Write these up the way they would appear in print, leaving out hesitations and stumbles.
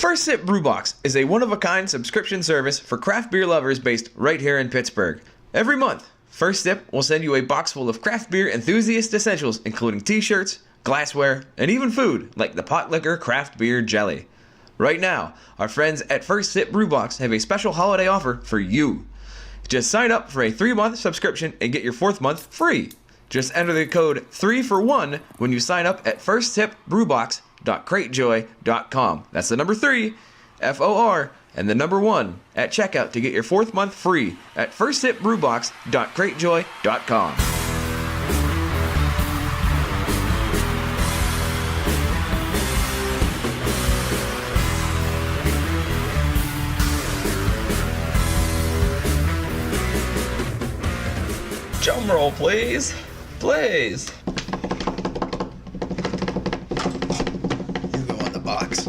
First Sip Brew Box is a one-of-a-kind subscription service for craft beer lovers based right here in Pittsburgh. Every month, First Sip will send you a box full of craft beer enthusiast essentials, including t-shirts, glassware, and even food like the pot liquor craft beer jelly. Right now, our friends at First Sip Brew Box have a special holiday offer for you. Just sign up for a 3-month subscription and get your 4th month free. Just enter the code 3for1 when you sign up at firstsipbrewbox.cratejoy.com. That's the number 3, F-O-R, and the number 1 at checkout to get your 4th month free at firstsipbrewbox.cratejoy.com. Drum roll, please. Please. You go on the box.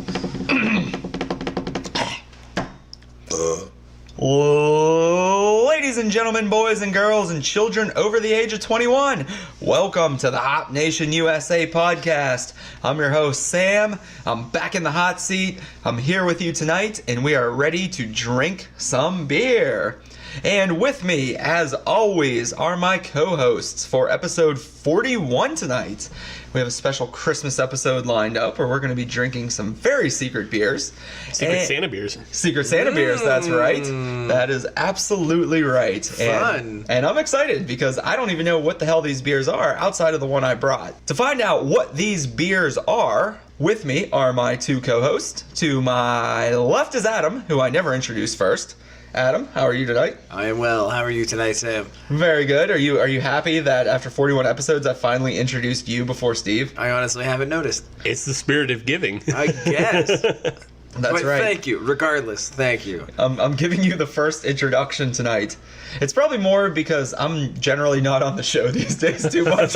Ladies and gentlemen, boys and girls, and children over the age of 21, welcome to the Hop Nation USA podcast. I'm your host, Sam. I'm back in the hot seat. I'm here with you tonight, and we are ready to drink some beer. And with me, as always, are my co-hosts for episode 41 tonight. We have a special Christmas episode lined up where we're going to be drinking some very secret beers. Secret Santa beers. Secret Santa beers, that's right. That is absolutely right. Fun. And I'm excited because I don't even know what the hell these beers are outside of the one I brought. To find out what these beers are, with me are my two co-hosts. To my left is Adam, who I never introduced first. Adam, how are you tonight? I am well. How are you tonight, Sam? Very good. Are you happy that after 41 episodes I finally introduced you before Steve? I honestly haven't noticed. It's the spirit of giving. I guess. That's but right. Thank you. Regardless, thank you. I'm giving you the first introduction tonight. It's probably more because I'm generally not on the show these days too much,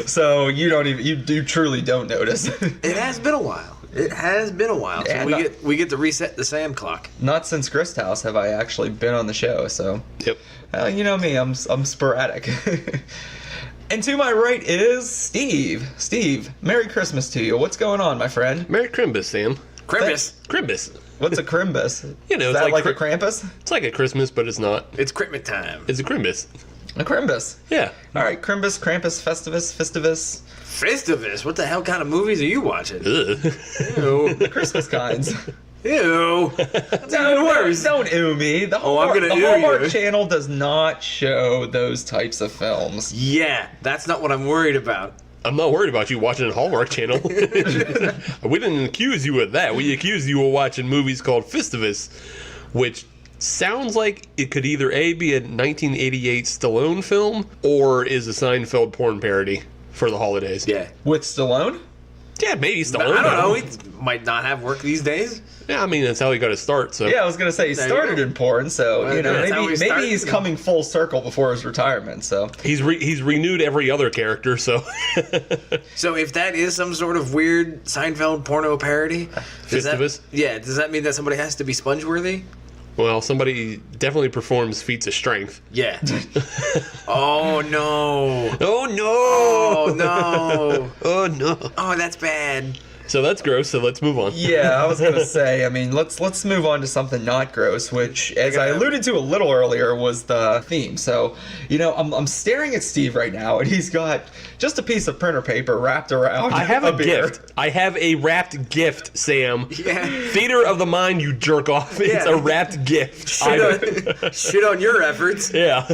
so you truly don't notice. It has been a while. It has been a while. Yeah, So we get to reset the Sam clock. Not since Grist House have I actually been on the show, so. Yep. You know me, I'm sporadic. And to my right is Steve. Steve, Merry Christmas to you. What's going on, my friend? Merry Crimbus, Sam. Crimbus. Crimbus. What's a Crimbus? You know, Is it's that like a Cri- Krampus? It's like a Christmas, but it's not. It's Christmas time. It's a Crimbus. A Crimbus. Yeah. All right, Crimbus, Krampus, Festivus, Festivus. Festivus. What the hell kind of movies are you watching? Ugh. Ew. The Christmas kinds. Ew. That's even worse. Don't ew me. The Oh, I'm Hallmark, gonna the ew Hallmark you. Channel does not show those types of films. Yeah, that's not what I'm worried about. I'm not worried about you watching a Hallmark Channel. We didn't accuse you of that. We accused you of watching movies called Festivus, which sounds like it could either A, be a 1988 Stallone film, or is a Seinfeld porn parody for the holidays. Yeah. With Stallone? Yeah, maybe Stallone. I don't know. He might not have work these days. Yeah, I mean, that's how he got his start, so. Yeah, I was gonna say he There you started go. in porn, so Well, that's how he maybe started. he's coming full circle before his retirement. So He's renewed every other character, so. So if that is some sort of weird Seinfeld porno parody, does Festivus? does that mean that somebody has to be sponge-worthy? Well, somebody definitely performs feats of strength. Yeah. Oh no. Oh, no! Oh no. Oh, no. Oh, that's bad. So that's gross, so let's move on. yeah, I was gonna say. I mean, let's move on to something not gross, which, as I alluded to a little earlier, was the theme. So, I'm staring at Steve right now, and he's got just a piece of printer paper wrapped around. I have a beer. gift. I have a wrapped gift, Sam. Yeah. Theater of the mind, you jerk off. It's Yeah. a wrapped gift. Shit on your efforts. Yeah.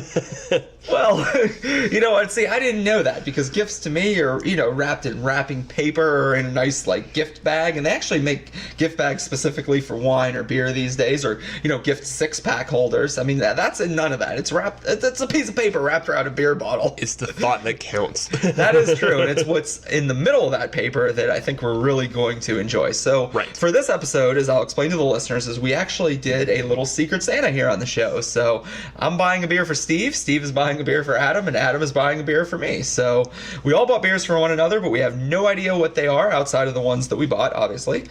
Well, what? See, I didn't know that because gifts to me are, wrapped in wrapping paper or in a nice, gift bag. And they actually make gift bags specifically for wine or beer these days, or, gift 6-pack holders. I mean, that's in none of that. It's a piece of paper wrapped around a beer bottle. It's the thought that counts. That is true. And it's what's in the middle of that paper that I think we're really going to enjoy. So, Right. For this episode, as I'll explain to the listeners, is we actually did a little Secret Santa here on the show. So, I'm buying a beer for Steve. Steve is buying a beer for Adam, and Adam is buying a beer for me. So we all bought beers for one another, but we have no idea what they are outside of the ones that we bought, obviously.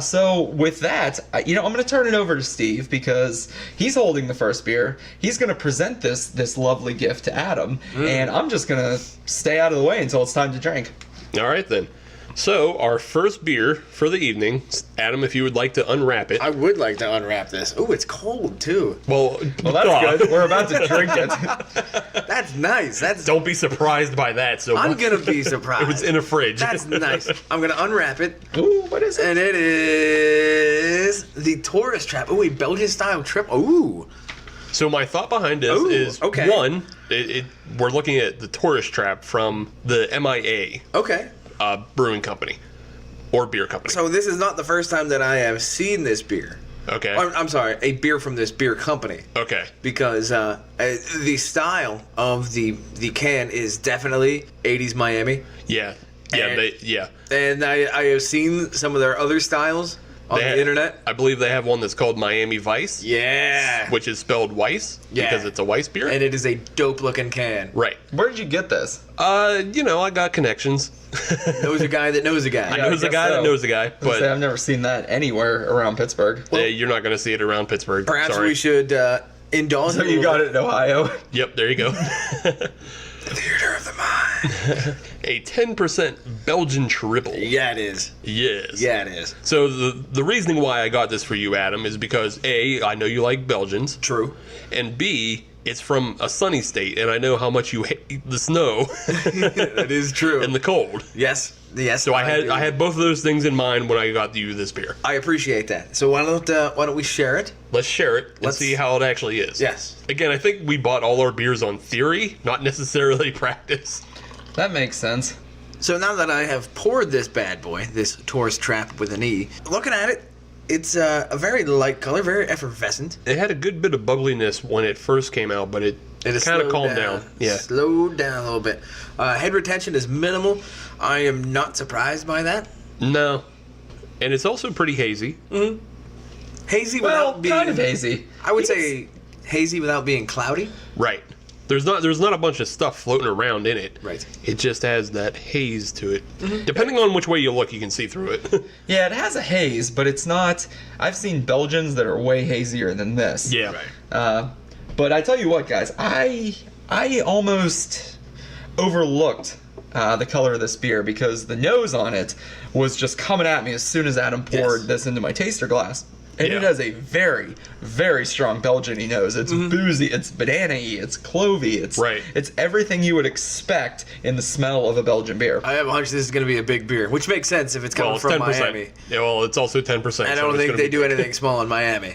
So with that, I'm going to turn it over to Steve because he's holding the first beer. He's going to present this lovely gift to Adam, and I'm just going to stay out of the way until it's time to drink. All right, then. So, our first beer for the evening, Adam, if you would like to unwrap it. I would like to unwrap this. Oh, it's cold too. Well, that's good. We're about to drink it. That's nice. Don't be surprised by that. So I'm gonna be surprised. It was in a fridge. That's nice. I'm gonna unwrap it. Ooh, what is it? And it is the tourist trap. Ooh, a Belgian style trip. Ooh. So my thought behind this is, one, we're looking at the tourist trap from the MIA Okay. brewing company or beer company. So this is not the first time that I have seen this beer. Okay. I'm sorry, a beer from this beer company. Okay. Because the style of the can is definitely 80s Miami. Yeah. Yeah. And I have seen some of their other styles on the internet. I believe they have one that's called Miami Vice. Yeah. Which is spelled Weiss because it's a Weiss beer. And it is a dope looking can. Right. Where did you get this? I got connections. Knows a guy that knows a guy. I knows a guy that knows a guy, but I've never seen that anywhere around Pittsburgh. you're not going to see it around Pittsburgh. Perhaps Sorry. we should indulge. So you got it in Ohio? Yep, there you go. Theater of the mind. A 10% Belgian triple. Yeah, it is. Yes. Yeah, it is. So the reasoning why I got this for you, Adam, is because A, I know you like Belgians. True. And B, it's from a sunny state, and I know how much you hate the snow. That is true. And the cold. Yes. So I had both of those things in mind when I got you this beer. I appreciate that. So why don't we share it? Let's share it and see how it actually is. Yes. Again, I think we bought all our beers on theory, not necessarily practice. That makes sense. So now that I have poured this bad boy, this tourist trap with an E, looking at it, it's a very light color, very effervescent. It had a good bit of bubbliness when it first came out, but it kind of calmed down. Yeah. Slowed down a little bit. Head retention is minimal. I am not surprised by that. No. And it's also pretty hazy. Mm-hmm. Hazy Well, without being... kind of hazy. I would say hazy without being cloudy. Right. There's not a bunch of stuff floating around in it. Right. It just has that haze to it. Mm-hmm. Depending on which way you look, you can see through it. Yeah, it has a haze, but it's not... I've seen Belgians that are way hazier than this. Yeah. Right. But I tell you what, guys, I almost overlooked the color of this beer because the nose on it was just coming at me as soon as Adam poured this into my taster glass. And it has a very, very strong Belgian-y nose. It's boozy, it's banana-y, it's clovey, it's everything you would expect in the smell of a Belgian beer. I have a hunch this is going to be a big beer, which makes sense if it's coming from 10%. Miami. Yeah, well, it's also 10%. I don't think they do anything small in Miami.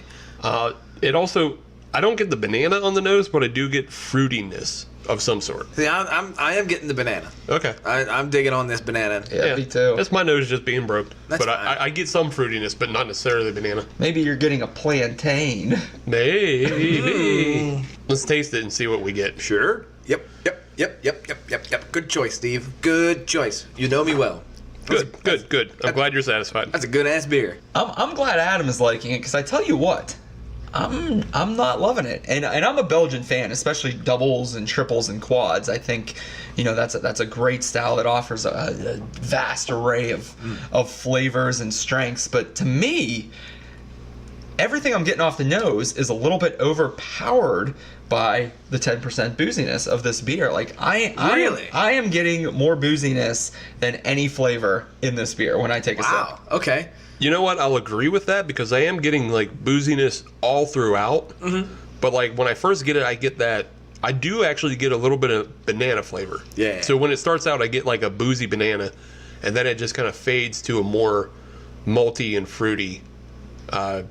It also, I don't get the banana on the nose, but I do get fruitiness of some sort. See, I am getting the banana. Okay. I'm digging on this banana. Yeah, me too. That's my nose just being broke. That's but fine. I get some fruitiness, but not necessarily banana. Maybe you're getting a plantain. Maybe. Let's taste it and see what we get. Sure. Yep. Good choice, Steve. Good choice. You know me well. Good. I'm glad you're satisfied. That's a good ass beer. I'm glad Adam is liking it because I tell you what, I'm not loving it, and I'm a Belgian fan, especially doubles and triples and quads. I think, that's a great style that offers a vast array of flavors and strengths. But to me, everything I'm getting off the nose is a little bit overpowered by the 10% booziness of this beer. Like I am getting more booziness than any flavor in this beer when I take a sip. Wow. Okay. You know what? I'll agree with that because I am getting like booziness all throughout. Mm-hmm. But like when I first get it, I get that. I do actually get a little bit of banana flavor. Yeah. So when it starts out, I get like a boozy banana, and then it just kind of fades to a more malty and fruity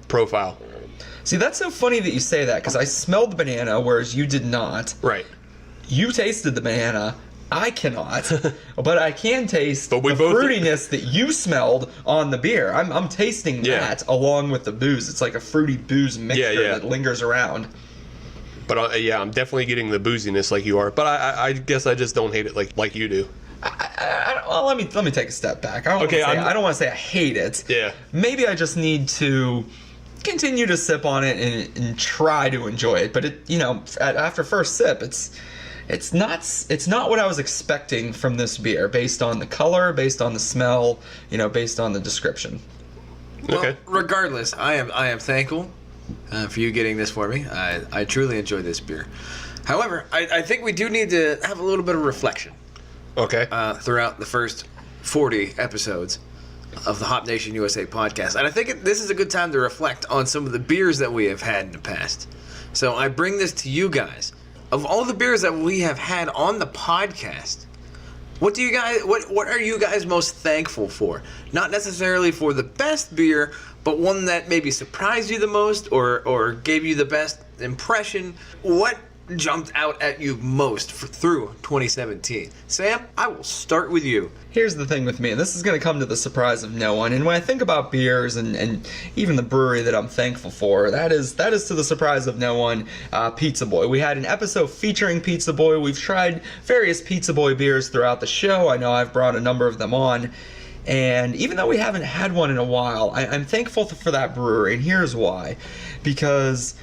profile. See, that's so funny that you say that because I smelled the banana, whereas you did not. Right. You tasted the banana. I cannot, but I can taste the fruitiness that you smelled on the beer. I'm tasting that along with the booze. It's like a fruity booze mixture that lingers around. But I'm definitely getting the booziness like you are. But I guess I just don't hate it like you do. Well, let me take a step back. I don't want to say I hate it. Yeah. Maybe I just need to continue to sip on it and try to enjoy it. But after first sip, it's not what I was expecting from this beer, based on the color, based on the smell, based on the description. Okay. Well, regardless, I am thankful for you getting this for me. I truly enjoy this beer. However, I think we do need to have a little bit of reflection. Okay. Throughout the first 40 episodes of the Hop Nation USA podcast. And I think this is a good time to reflect on some of the beers that we have had in the past. So I bring this to you guys. Of all the beers that we have had on the podcast, what are you guys most thankful for? Not necessarily for the best beer, but one that maybe surprised you the most or gave you the best impression. What jumped out at you most through 2017? Sam, I will start with you. Here's the thing with me, and this is going to come to the surprise of no one. And when I think about beers and even the brewery that I'm thankful for, that is to the surprise of no one, Pizza Boy. We had an episode featuring Pizza Boy. We've tried various Pizza Boy beers throughout the show. I know I've brought a number of them on. And even though we haven't had one in a while, I'm thankful for that brewery. And here's why. Because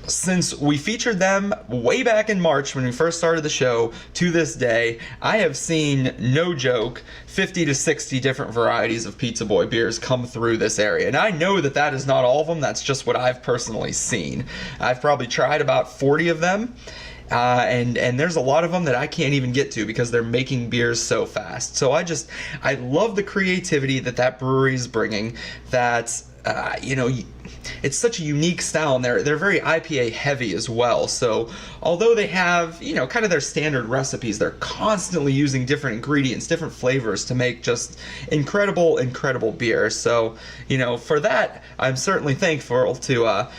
since we featured them way back in March when we first started the show to this day, I have seen, no joke, 50 to 60 different varieties of Pizza Boy beers come through this area. And I know that is not all of them. That's just what I've personally seen. I've probably tried about 40 of them. And there's a lot of them that I can't even get to because they're making beers so fast. So I love the creativity that brewery is bringing. It's such a unique style, and they're very IPA heavy as well. So although they have, kind of their standard recipes, they're constantly using different ingredients, different flavors to make just incredible beer. So, for that, I'm certainly thankful to, Al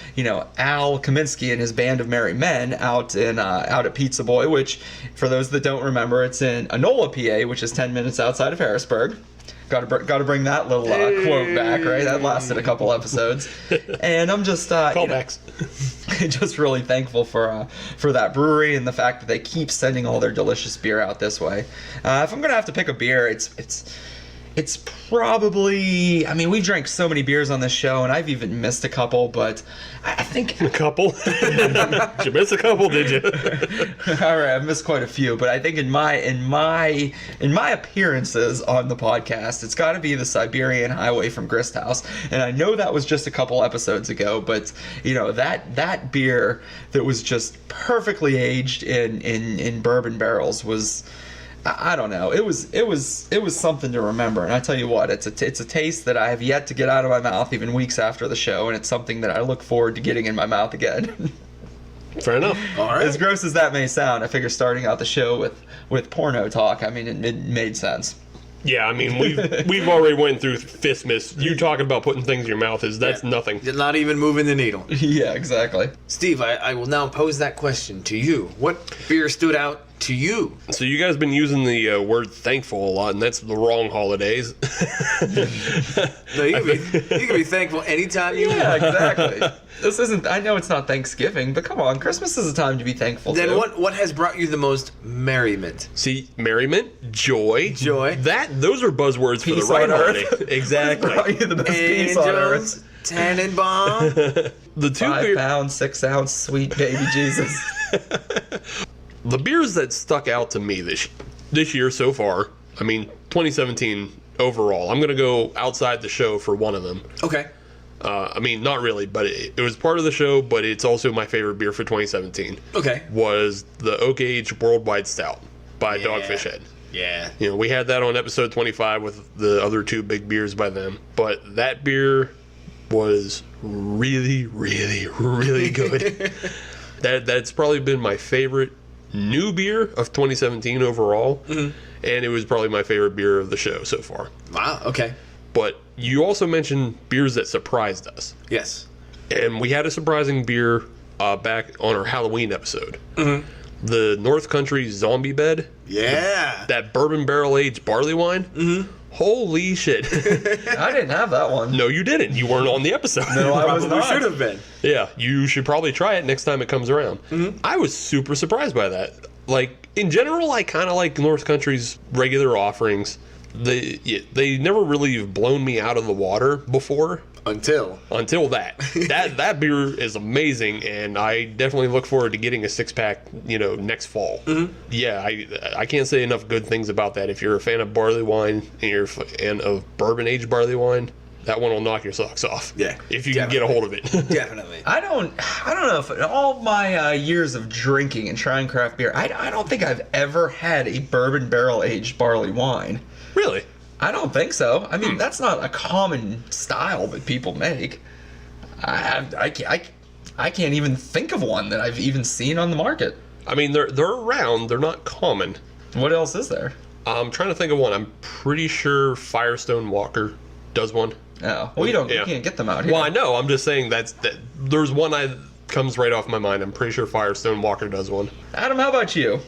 Kaminsky and his band of merry men out at Pizza Boy, which, for those that don't remember, it's in Enola, PA, which is 10 minutes outside of Harrisburg. Got to bring that little quote back, right? That lasted a couple episodes, and I'm just callbacks. Just really thankful for that brewery and the fact that they keep sending all their delicious beer out this way. If I'm gonna have to pick a beer, it's probably, we've drank so many beers on this show, and I've even missed a couple, but I think... A couple? Did you miss a couple, did you? All right, I've missed quite a few, but I think in my appearances on the podcast, it's got to be the Siberian Highway from Grist House, and I know that was just a couple episodes ago, but, that beer that was just perfectly aged in bourbon barrels was... I don't know. It was something to remember, and I tell you what, it's a taste that I have yet to get out of my mouth even weeks after the show, and it's something that I look forward to getting in my mouth again. Fair enough. All right. As gross as that may sound, I figure starting out the show with porno talk, it made sense. Yeah, we've already went through Fistmas. You talking about putting things in your mouth that's nothing. Not even moving the needle. Yeah, exactly. Steve, I will now pose that question to you. What beer stood out to you? So you guys been using the word thankful a lot, and that's the wrong holidays. No, you can be thankful anytime you want. Yeah, exactly. This isn't, I know it's not Thanksgiving, but come on, Christmas is a time to be thankful Then too. what has brought you the most merriment? See, merriment, joy. Those are buzzwords for Peace the right on earth. holiday. Exactly. Brought you the best peace on Angels, earth. Tannenbaum. The 5 pound, 6 ounce, sweet baby Jesus. The beers that stuck out to me this year so far, 2017 overall, I'm going to go outside the show for one of them. Okay. Not really, but it was part of the show, but it's also my favorite beer for 2017. Okay. Was the Oak Age Worldwide Stout by Dogfish Head. Yeah. We had that on episode 25 with the other two big beers by them, but that beer was really, really, really good. That's probably been my favorite new beer of 2017 overall, and it was probably my favorite beer of the show so far. Wow, okay. But you also mentioned beers that surprised us. Yes. And we had a surprising beer back on our Halloween episode. Mm-hmm. The North Country Zombie Bed. Yeah. That bourbon barrel aged barley wine. Mm-hmm. Holy shit. I didn't have that one. No, you didn't. You weren't on the episode. No, I was not. should have been. Yeah, you should probably try it next time it comes around. Mm-hmm. I was super surprised by that. In general, I kind of like North Country's regular offerings. They never really have blown me out of the water before. Until that. that beer is amazing, and I definitely look forward to getting a 6-pack, next fall. Mm-hmm. Yeah, I can't say enough good things about that. If you're a fan of barley wine and you're a fan of bourbon-aged barley wine, that one will knock your socks off. Yeah, if you can get a hold of it. Definitely. I don't know if in all my years of drinking and trying craft beer, I don't think I've ever had a bourbon barrel aged barley wine. Really? I don't think so. I mean, that's not a common style that people make. I can't even think of one that I've even seen on the market. I mean, they're around. They're not common. What else is there? I'm trying to think of one. I'm pretty sure Firestone Walker does one. Oh, well, you can't get them out here. Well, I know. I'm just saying that there's one comes right off my mind. I'm pretty sure Firestone Walker does one. Adam, how about you?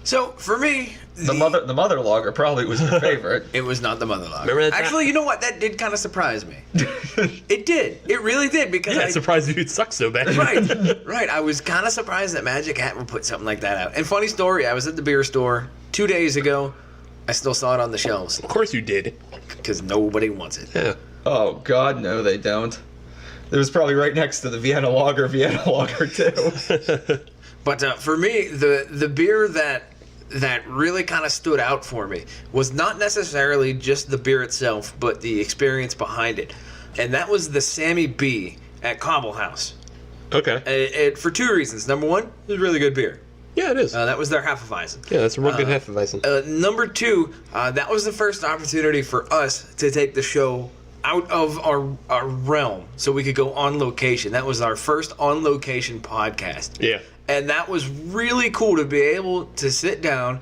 So for me, The mother logger probably was your favorite. it was not the mother logger. Remember that Actually, you know what? That did kind of surprise me. It did. It really did because Yeah, surprised you it sucks so bad. Right. I was kind of surprised that Magic Hat would put something like that out. And funny story, I was at the beer store 2 days ago. I still saw it on the shelves Of course you did. because nobody wants it. Yeah. Oh, God, no, they don't. It was probably right next to the Vienna Lager too. But for me, the beer that really kind of stood out for me was not necessarily just the beer itself, but the experience behind it. And that was the Sammy B at Cobble House. Okay. For two reasons. Number one, it was really good beer. Yeah, it is. That was their Hefeweizen. Yeah, that's a real good Hefeweizen. Number two, that was the first opportunity for us to take the show out of our realm so we could go on location. That was our first on location podcast. Yeah. And that was really cool to be able to sit down,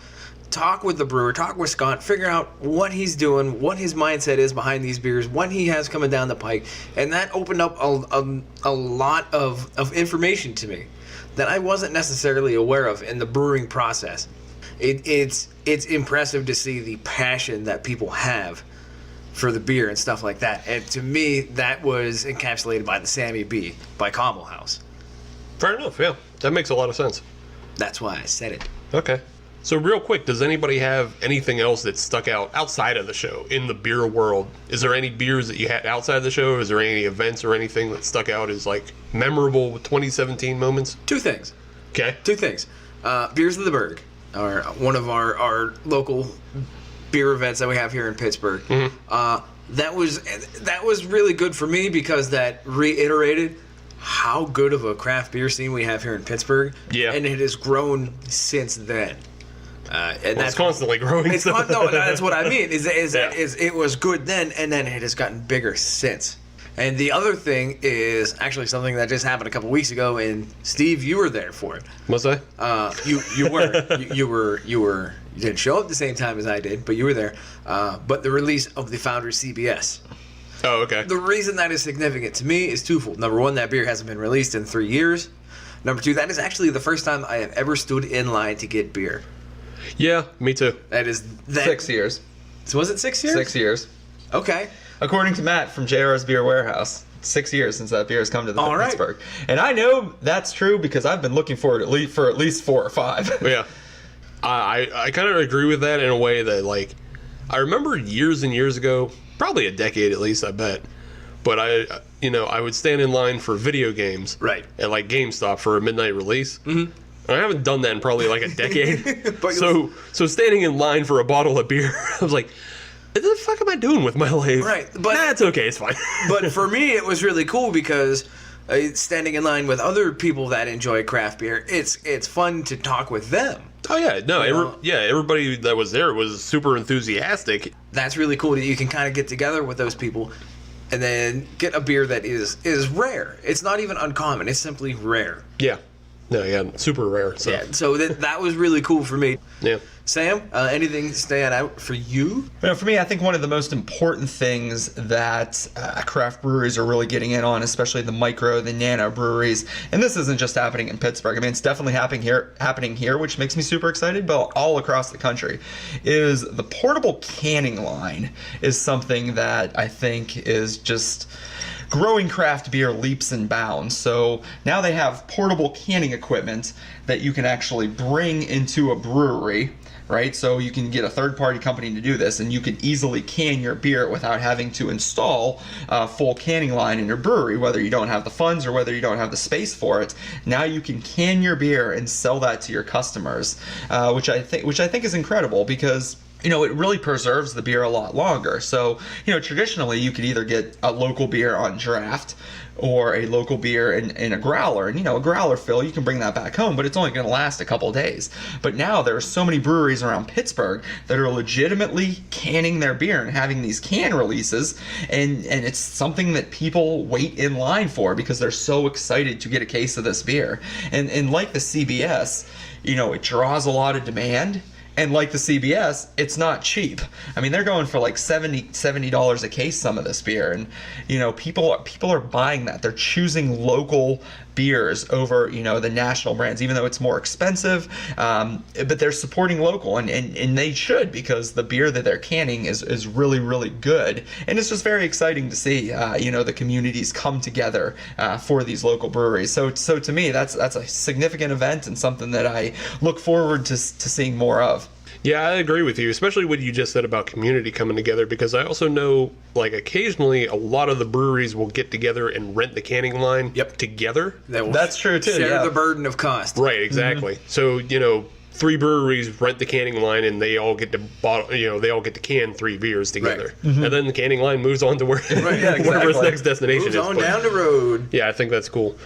talk with the brewer, talk with Scott, figure out what he's doing, what his mindset is behind these beers, what he has coming down the pike. And that opened up a lot of information to me that I wasn't necessarily aware of in the brewing process. It's impressive to see the passion that people have for the beer and stuff like that. And to me, that was encapsulated by the Sammy B by Cobble House. Fair enough, yeah. That makes a lot of sense. That's why I said it. Okay. So real quick, does anybody have anything else that stuck out outside of the show in the beer world? Is there any beers that you had outside the show? Is there any events or anything that stuck out as like memorable 2017 moments? Two things. Okay. Two things. Beers of the Berg are one of our local beer events that we have here in Pittsburgh. Mm-hmm. That was really good for me because that reiterated how good of a craft beer scene we have here in Pittsburgh. Yeah. And it has grown since then. And It's constantly growing. It's no, that's what I mean. Is it was good then, and then it has gotten bigger since. And the other thing is actually something that just happened a couple weeks ago, and Steve, you were there for it. Was I? You were. You didn't show up at the same time as I did, but you were there. But the release of the Founders CBS. Oh, okay. The reason that is significant to me is twofold. Number one, that beer hasn't been released in 3 years. Number two, that is actually the first time I have ever stood in line to get beer. Yeah, me too. That is that. 6 years. So was it 6 years? 6 years. Okay. According to Matt from JR's Beer Warehouse, 6 years since that beer has come to All right. Pittsburgh. And I know that's true because I've been looking for it for at least 4 or 5. Yeah. I kind of agree with that in a way that, like, I remember years and years ago, probably a decade at least, I bet. But I would stand in line for video games, Right. at like GameStop for a midnight release. Mm-hmm. I haven't done that in probably like a decade. But so standing in line for a bottle of beer, I was like, what the fuck am I doing with my life? Right, but- nah, it's okay, it's fine. But for me, it was really cool because standing in line with other people that enjoy craft beer, it's fun to talk with them. Oh yeah, no, You know? everybody that was there was super enthusiastic. That's really cool that you can kind of get together with those people and then get a beer that is rare. It's not even uncommon. It's simply rare. Yeah, no, yeah, super rare. So Yeah, so that was really cool for me. yeah. Sam, anything stand out for you? For me, I think one of the most important things that craft breweries are really getting in on, especially the micro, the nano breweries, and this isn't just happening in Pittsburgh. I mean, it's definitely happening here, which makes me super excited, but all across the country, is the portable canning line is something that I think is just growing craft beer leaps and bounds. So now they have portable canning equipment that you can actually bring into a brewery, right? So you can get a third-party company to do this, and you can easily can your beer without having to install a full canning line in your brewery, whether you don't have the funds or whether you don't have the space for it. Now you can can your beer and sell that to your customers, which I think is incredible because it really preserves the beer a lot longer. So, traditionally you could either get a local beer on draft or a local beer in a growler. And, a growler fill, you can bring that back home, but it's only going to last a couple days. But now there are so many breweries around Pittsburgh that are legitimately canning their beer and having these can releases. And it's something that people wait in line for because they're so excited to get a case of this beer. And like the CBS, it draws a lot of demand. And like the CBS, it's not cheap. I mean, they're going for like $70 a case, some of this beer. And, people are buying that. They're choosing local beers over, the national brands, even though it's more expensive. But they're supporting local, and they should, because the beer that they're canning is really, really good. And it's just very exciting to see, the communities come together for these local breweries. So to me, that's a significant event and something that I look forward to seeing more of. Yeah, I agree with you, especially what you just said about community coming together, because I also know, like, occasionally a lot of the breweries will get together and rent the canning line together. That's true, too. Share the burden of cost. Right, exactly. Mm-hmm. So, 3 breweries rent the canning line, and they all get to they all get to can 3 beers together. Right. Mm-hmm. And then the canning line moves on to wherever its next destination moves on down the road. Yeah, I think that's cool.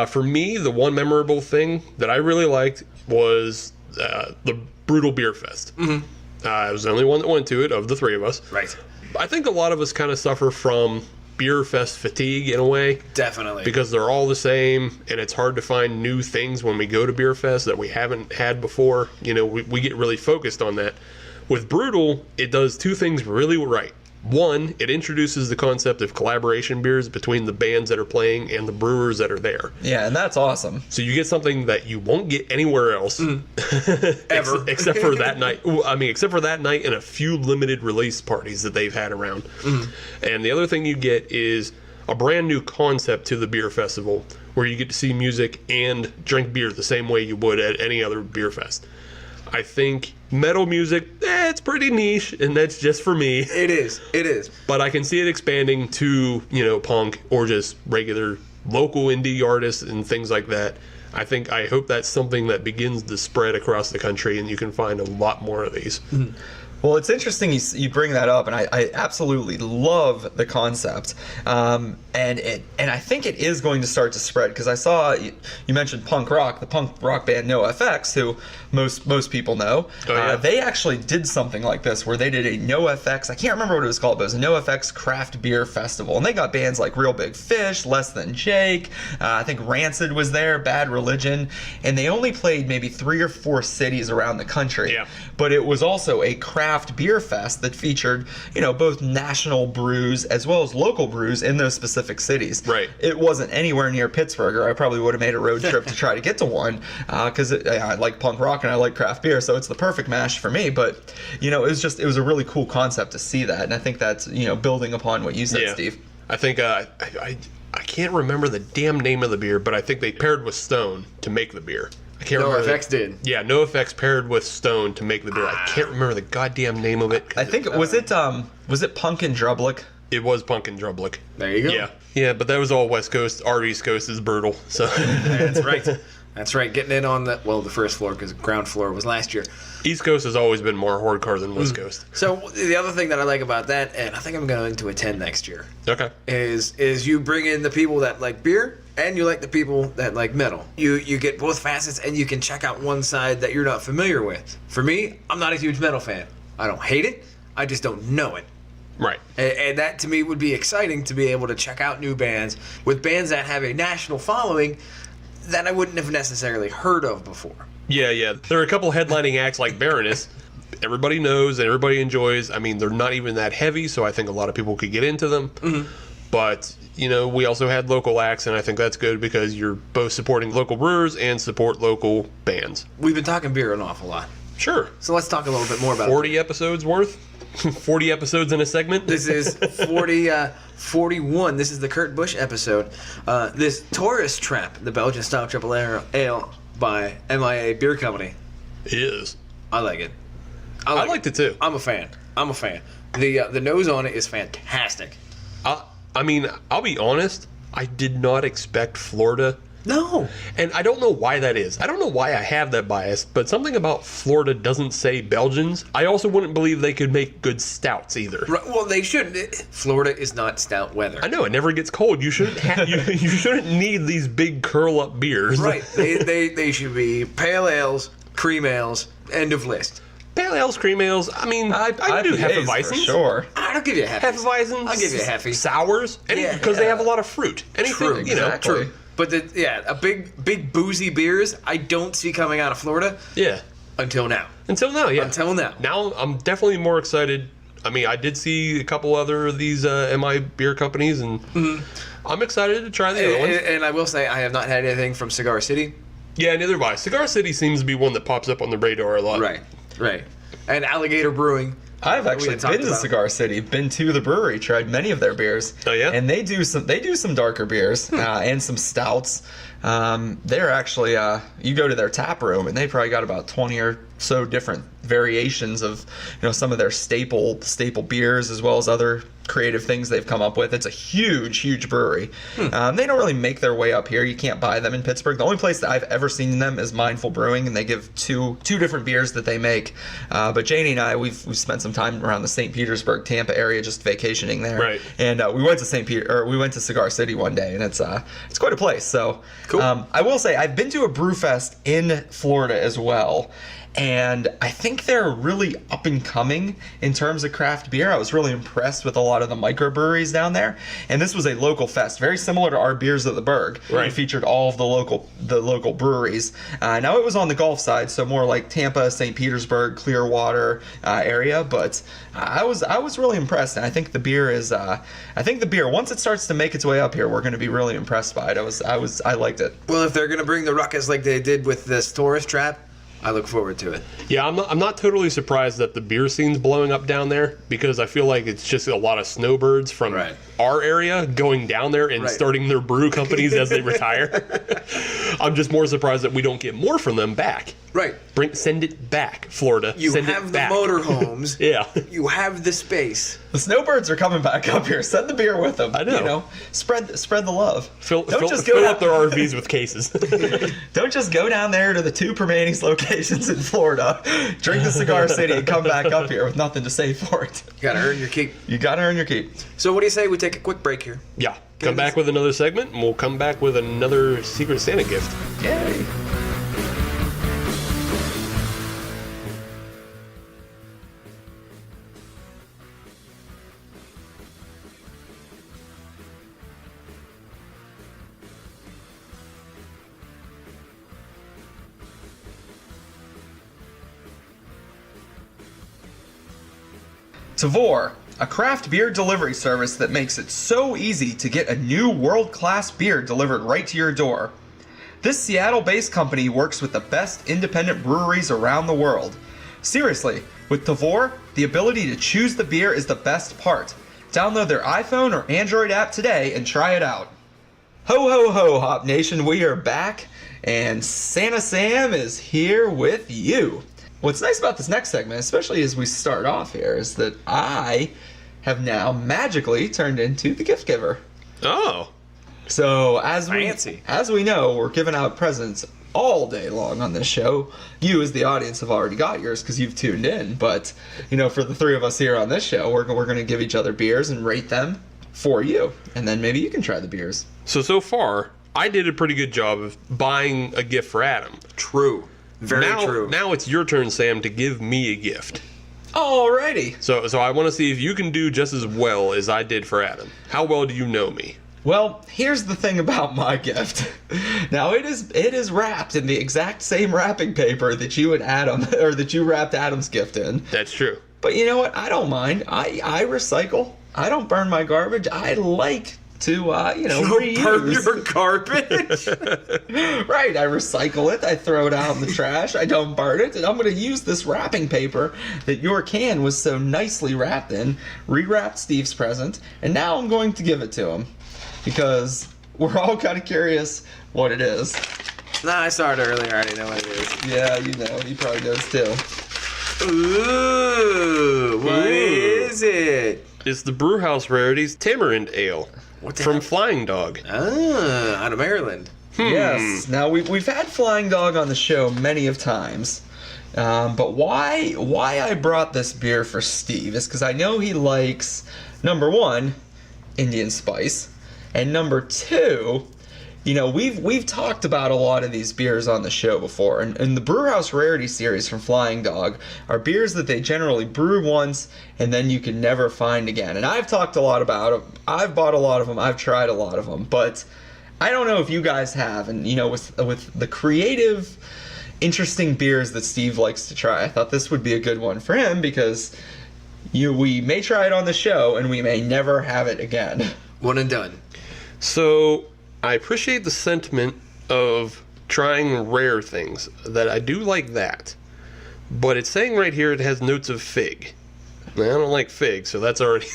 For me, the one memorable thing that I really liked was the Brutal Beer Fest. Mm-hmm. I was the only one that went to it of the 3 of us. Right. I think a lot of us kind of suffer from beer fest fatigue in a way. Definitely. Because they're all the same, and it's hard to find new things when we go to beer fest that we haven't had before. We get really focused on that. With Brutal, it does 2 things really right. One, it introduces the concept of collaboration beers between the bands that are playing and the brewers that are there. Yeah, and that's awesome. So you get something that you won't get anywhere else. Ever. Except for that night. Except for that night and a few limited release parties that they've had around. Mm. And the other thing you get is a brand new concept to the beer festival, where you get to see music and drink beer the same way you would at any other beer fest. I think metal music, it's pretty niche, and that's just for me. It is. But I can see it expanding to, punk or just regular local indie artists and things like that. I hope that's something that begins to spread across the country, and you can find a lot more of these. Mm-hmm. Well, it's interesting you bring that up, and I absolutely love the concept, and I think it is going to start to spread, because I saw you mentioned punk rock, the punk rock band NoFX, who most people know. Oh, yeah. They actually did something like this, where they did a NoFX, I can't remember what it was called, but it was a NoFX craft beer festival, and they got bands like Real Big Fish, Less Than Jake, I think Rancid was there, Bad Religion, and they only played maybe 3 or 4 cities around the country. Yeah. But it was also a craft beer fest that featured, both national brews as well as local brews in those specific cities. Right. It wasn't anywhere near Pittsburgh, or I probably would have made a road trip to try to get to one, because I like punk rock and I like craft beer, so it's the perfect mash for me. But it was a really cool concept to see that, and I think that's building upon what you said, Steve. I think I can't remember the damn name of the beer, but I think they paired with Stone to make the beer. I can't remember. NoFX did. Yeah, NoFX paired with Stone to make the beer. I can't remember the goddamn name of it. I think was it Punkin Drublick? It was Punkin Drublick. There you go. Yeah, but that was all West Coast. Our East Coast is Brutal. So that's right. That's right. Getting in on the first floor, because ground floor was last year. East Coast has always been more hardcore than West Coast. So the other thing that I like about that, and I think I'm going to attend next year. Okay. Is you bring in the people that like beer, and you like the people that like metal. You get both facets, and you can check out one side that you're not familiar with. For me, I'm not a huge metal fan. I don't hate it. I just don't know it. Right. And that, to me, would be exciting, to be able to check out new bands with bands that have a national following that I wouldn't have necessarily heard of before. Yeah. There are a couple headlining acts like Baroness. Everybody knows and everybody enjoys. I mean, they're not even that heavy, so I think a lot of people could get into them. Mm-hmm. But, we also had local acts, and I think that's good, because you're both supporting local brewers and support local bands. We've been talking beer an awful lot. Sure. So let's talk a little bit more about 40 episodes worth? 40 episodes in a segment? This is 41. This is the Kurt Busch episode. This Taurus Trappe, the Belgian style triple ale by MIA Beer Company. Is. I like it. I liked it too. I'm a fan. The nose on it is fantastic. I mean, I'll be honest. I did not expect Florida No. And I don't know why that is. I don't know why I have that bias, but something about Florida doesn't say Belgians. I also wouldn't believe they could make good stouts either. Right, well, they shouldn't. Florida is not stout weather. I know, it never gets cold. You shouldn't you shouldn't need these big curl-up beers. Right. They should be pale ales, cream ales, end of list. Pale ales, cream ales, I mean, I do IPAs for Hefeweizens. sure. I'll give you a Hefty. Hefeweizens. I'll give you a Hefty. Sours. Because they have a lot of fruit. Anything, True, you know. exactly. True. But a big boozy beers I don't see coming out of Florida Yeah. until now. Until now, yeah. Until now. Now I'm definitely more excited. I mean, I did see a couple other of these MI beer companies, and I'm excited to try the other ones. And I will say I have not had anything from Cigar City. Yeah, neither have I. Cigar City seems to be one that pops up on the radar a lot. Right. And Alligator Brewing. I've actually had talked been to about. Cigar City, been to the brewery, tried many of their beers. Oh, yeah? And they do some darker beers and some stouts. They're actually you go to their tap room and they probably got about 20 or so different variations of some of their staple beers as well as other creative things they've come up with. It's a huge brewery. They don't really make their way up here. You can't buy them in Pittsburgh. The only place that I've ever seen them is Mindful Brewing, and they give two different beers that they make. But Janie and I, we've spent some time around the St. Petersburg, Tampa area just vacationing there. Right. And we went to Cigar City one day, and it's quite a place. So Cool. I will say I've been to a brew fest in Florida as well. And I think they're really up and coming in terms of craft beer. I was really impressed with a lot of the microbreweries down there. And this was a local fest, very similar to our Beers at the Berg. Right. It featured all of the local breweries. Now it was on the Gulf side, so more like Tampa, St. Petersburg, Clearwater area. But I was really impressed. And I think the beer once it starts to make its way up here, we're going to be really impressed by it. I liked it. Well, if they're going to bring the ruckus like they did with this tourist trap, I look forward to it. Yeah, I'm not totally surprised that the beer scene's blowing up down there, because I feel like it's just a lot of snowbirds from Right. our area going down there and Right. starting their brew companies as they retire. I'm just more surprised that we don't get more from them back. Right. Send it back, Florida. You Send have it the back. motorhomes. Yeah. You have the space. The snowbirds are coming back up here. Send the beer with them. I know. Spread the love. Fill just go up their RVs with cases. Don't just go down there to the two Permanis locations in Florida, drink the Cigar City, and come back up here with nothing to say for it. You gotta earn your keep. You gotta earn your keep. So what do you say we take a quick break here? Yeah. Come back with another segment, and we'll come back with another Secret Santa gift. Yay. Tavour, a craft beer delivery service that makes it so easy to get a new world-class beer delivered right to your door. This Seattle-based company works with the best independent breweries around the world. Seriously, with Tavour, the ability to choose the beer is the best part. Download their iPhone or Android app today and try it out. Ho ho ho, Hop Nation, we are back, and Santa Sam is here with you. What's nice about this next segment, especially as we start off here, is that I have now magically turned into the gift giver. Oh. So Fancy. as we know, we're giving out presents all day long on this show. You as the audience have already got yours because you've tuned in. But, for the three of us here on this show, we're going to give each other beers and rate them for you. And then maybe you can try the beers. So far, I did a pretty good job of buying a gift for Adam. True. Very true. Now it's your turn, Sam, to give me a gift. Alrighty. So I want to see if you can do just as well as I did for Adam. How well do you know me? Well, here's the thing about my gift. Now it is wrapped in the exact same wrapping paper that you and Adam, or that you wrapped Adam's gift in. That's true. But you know what? I don't mind. I recycle. I don't burn my garbage. I like to reuse. Burn your garbage. Right, I recycle it, I throw it out in the trash, I don't burn it, and I'm going to use this wrapping paper that your can was so nicely wrapped in, rewrapped Steve's present, and now I'm going to give it to him. Because we're all kind of curious what it is. Nah, I saw it earlier. I already know what it is. Yeah, he probably knows too. Ooh, what is it? It's the Brewhouse Rarities Tamarind Ale What the from hell? Flying Dog. Ah, out of Maryland. Yes. Now we've had Flying Dog on the show many of times, but why I brought this beer for Steve is because I know he likes, number one, Indian spice, and number two, we've talked about a lot of these beers on the show before, and the Brewhouse Rarity series from Flying Dog are beers that they generally brew once and then you can never find again. And I've talked a lot about them. I've bought a lot of them. I've tried a lot of them, but I don't know if you guys have. And with the creative, interesting beers that Steve likes to try, I thought this would be a good one for him because we may try it on the show and we may never have it again. One and done. So I appreciate the sentiment of trying rare things. That I do like that. But it's saying right here it has notes of fig. Now, I don't like fig, so that's already...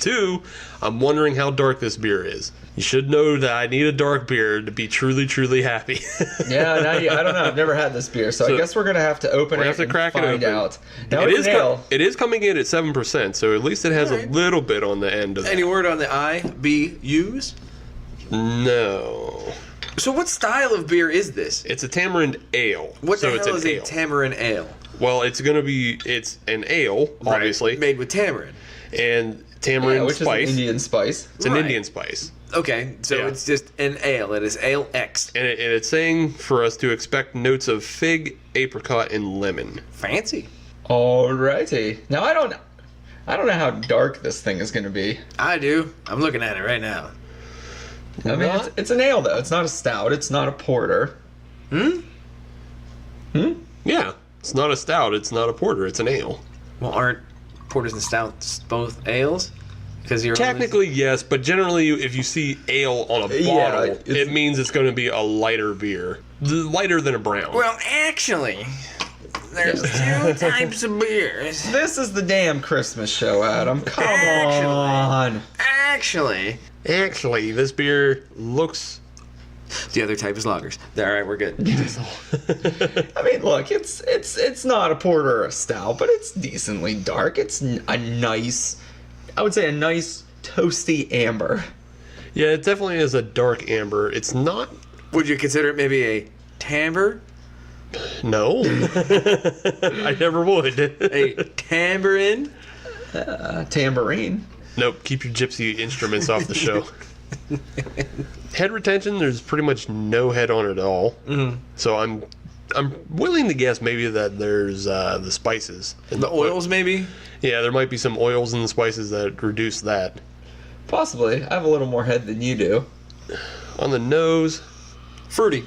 2, I'm wondering how dark this beer is. You should know that I need a dark beer to be truly, truly happy. Yeah, I don't know. I've never had this beer, so I guess we're going to have to open it and find out. Now, it is coming in at 7%, so at least it has a little bit on the end of that. Any word on the IBUs? No. So what style of beer is this? It's a tamarind ale. What the it's hell is ale. a tamarind ale? Well, it's an ale, obviously. Right. Made with tamarind. And tamarind which spice. is an Indian spice. It's an Indian spice. Okay, so it's just an ale. It is ale X. And it's saying for us to expect notes of fig, apricot, and lemon. Fancy. Alrighty. Now I don't know how dark this thing is going to be. I do. I'm looking at it right now. I mean, it's an ale though. It's not a stout. It's not a porter. Yeah, it's not a stout. It's not a porter. It's an ale. Well, aren't porters and stouts both ales? Because you're technically yes, but generally if you see ale on a bottle, it means it's going to be a lighter beer, lighter than a brown. Well, actually, there's 2 types of beers. This is the damn Christmas show, Adam. Come on. Actually, this beer looks. The other type is lagers. All right, we're good. I mean, look, it's not a porter or a stout, but it's decently dark. It's a nice, I would say a nice toasty amber. Yeah, it definitely is a dark amber. It's not. Would you consider it maybe a timbre? No. I never would. A tambourine? Tambourine. Nope, keep your gypsy instruments off the show. Head retention, there's pretty much no head on it at all. Mm-hmm. So I'm willing to guess maybe that there's the spices. The oils, maybe? Yeah, there might be some oils in the spices that reduce that. Possibly. I have a little more head than you do. On the nose. Fruity.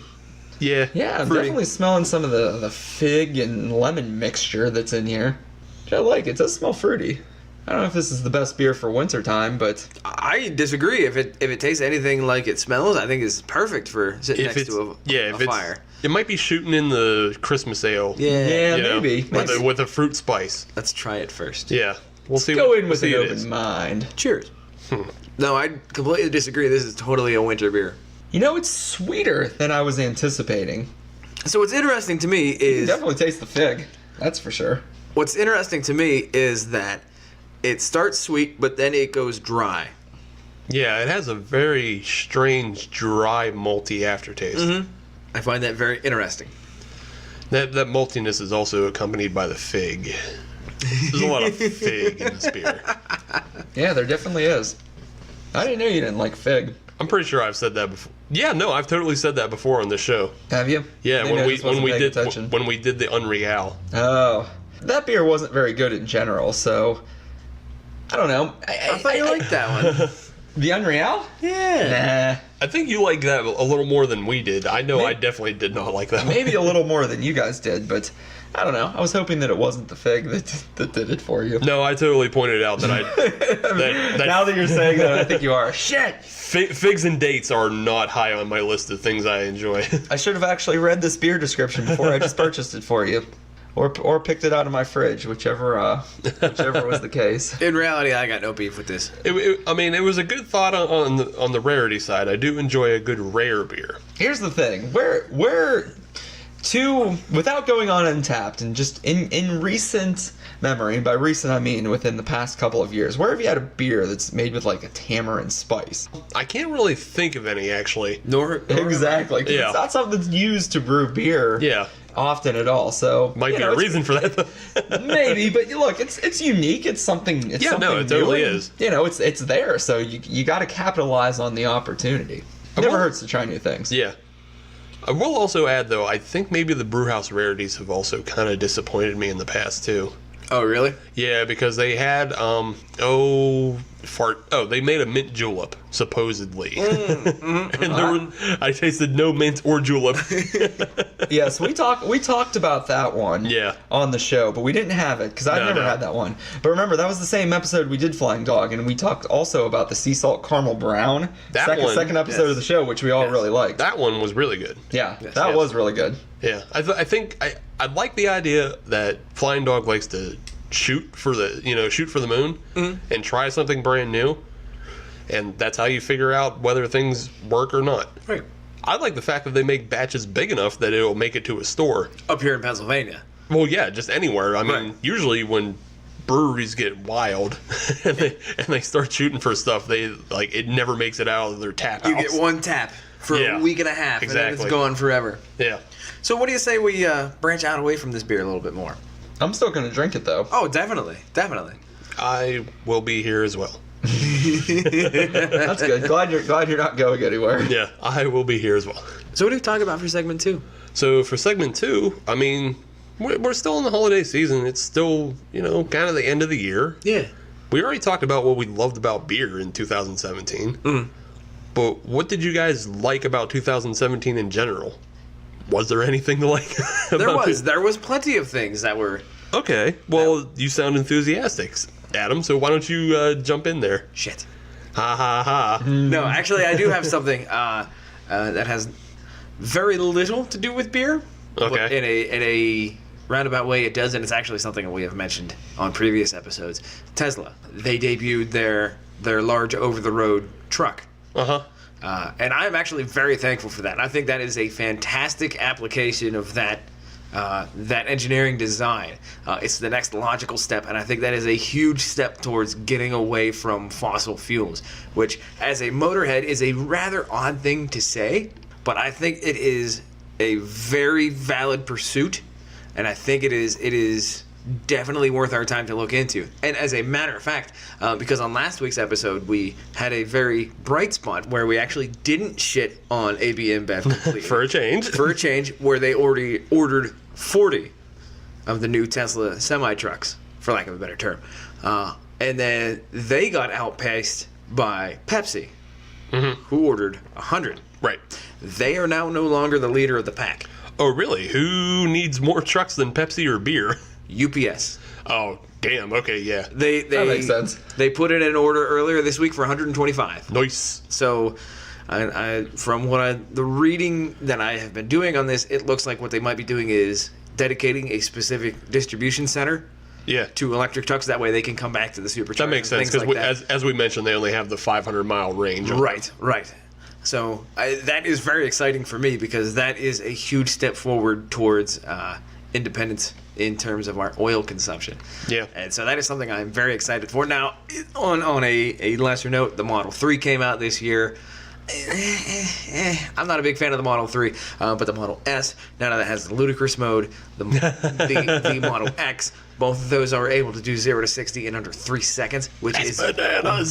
Yeah. Yeah, I'm fruity. definitely smelling some of the fig and lemon mixture that's in here. Which I like. It does smell fruity. I don't know if this is the best beer for wintertime, but... I disagree. If it tastes anything like it smells, I think it's perfect for sitting next to a fire. It might be shooting in the Christmas ale. Yeah, maybe. With a fruit spice. Let's try it first. Yeah. We'll see. Go in with an open mind. Cheers. No, I completely disagree. This is totally a winter beer. It's sweeter than I was anticipating. So what's interesting to me is... You definitely taste the fig. That's for sure. What's interesting to me is that it starts sweet, but then it goes dry. Yeah, it has a very strange, dry, malty aftertaste. Mm-hmm. I find that very interesting. That maltiness is also accompanied by the fig. There's a lot of fig in this beer. Yeah, there definitely is. I didn't know you didn't like fig. I'm pretty sure I've said that before. Yeah, no, I've totally said that before on this show. Have you? Yeah, Maybe when we did the Unreal. Oh, that beer wasn't very good in general, so I don't know. I thought you liked that one. The Unreal? Yeah. Nah. I think you liked that a little more than we did. I know I definitely did not like that. Maybe a little more than you guys did, but I don't know. I was hoping that it wasn't the fig that did it for you. No, I totally pointed out that now that you're saying that, I think you are. Shit! Figs and dates are not high on my list of things I enjoy. I should have actually read this beer description before I just purchased it for you. Or picked it out of my fridge, whichever was the case. In reality, I got no beef with this. It was a good thought on the rarity side. I do enjoy a good rare beer. Here's the thing: where without going on Untapped, and just in recent memory, and by recent I mean within the past couple of years, where have you had a beer that's made with like a tamarind spice? I can't really think of any, actually. Nor Exactly. 'Cause Yeah. It's not something that's used to brew beer Yeah. often at all. So Might be a reason for that. maybe, but look, it's unique. It's something. It's Yeah, something no, it totally new, and, is. it's there. So you got to capitalize on the opportunity. Never hurts to try new things. Yeah. I will also add, though, I think maybe the brewhouse rarities have also kind of disappointed me in the past, too. Oh, really? Yeah, because they had, they made a mint julep, supposedly. And I tasted no mint or julep. Yes, we talked about that one. Yeah. On the show, but we didn't have it because I've never had that one. But remember, that was the same episode we did Flying Dog, and we talked also about the sea salt caramel brown. Second episode of the show, which we all really liked. That one was really good. Yeah, that was really good. Yeah, I think I like the idea that Flying Dog likes to shoot for the moon and try something brand new, and that's how you figure out whether things work or not. Right. I like the fact that they make batches big enough that it'll make it to a store. Up here in Pennsylvania. Well, yeah, just anywhere. I mean, Right. usually when breweries get wild and they start shooting for stuff, it never makes it out of their tap house. You get one tap for a week and a half, and then it's Exactly. gone forever. Yeah. So what do you say we branch out away from this beer a little bit more? I'm still gonna drink it though. Oh, definitely. I will be here as well. That's good. Glad you're not going anywhere. Yeah, I will be here as well. So what do we talk about for segment 2? So for segment 2, I mean, we're still in the holiday season. It's still, kind of the end of the year. Yeah. We already talked about what we loved about beer in 2017. But what did you guys like about 2017 in general? Was there anything to like? There was plenty of things that were... Okay, well, you sound enthusiastic, Adam, so why don't you jump in there? Shit. Ha ha ha. No, actually, I do have something that has very little to do with beer. Okay. But in a roundabout way, it does, and it's actually something that we have mentioned on previous episodes. Tesla. They debuted their large over-the-road truck. Uh-huh. And I'm actually very thankful for that. I think that is a fantastic application of that engineering design. It's the next logical step, and I think that is a huge step towards getting away from fossil fuels, which, as a motorhead, is a rather odd thing to say, but I think it is a very valid pursuit, and I think it is definitely worth our time to look into. And as a matter of fact, because on last week's episode we had a very bright spot where we actually didn't shit on AB InBev completely. For a change. Where they already ordered 40 of the new Tesla semi-trucks, for lack of a better term. And then they got outpaced by Pepsi, who ordered 100. Right. They are now no longer the leader of the pack. Oh, really? Who needs more trucks than Pepsi or beer? UPS. Oh, damn. Okay, yeah. That makes sense. They put in an order earlier this week for 125. Nice. So, from the reading that I have been doing on this, it looks like what they might be doing is dedicating a specific distribution center Yeah. to electric trucks. That way they can come back to the superchargers. That makes sense, because as we mentioned, they only have the 500-mile range. on them. Right. So that is very exciting for me, because that is a huge step forward towards independence in terms of our oil consumption. Yeah. And so that is something I'm very excited for. Now, on a lesser note, the Model 3 came out this year. I'm not a big fan of the Model 3, but the Model S, now that it has the ludicrous mode, the Model X, both of those are able to do 0 to 60 in under 3 seconds, which is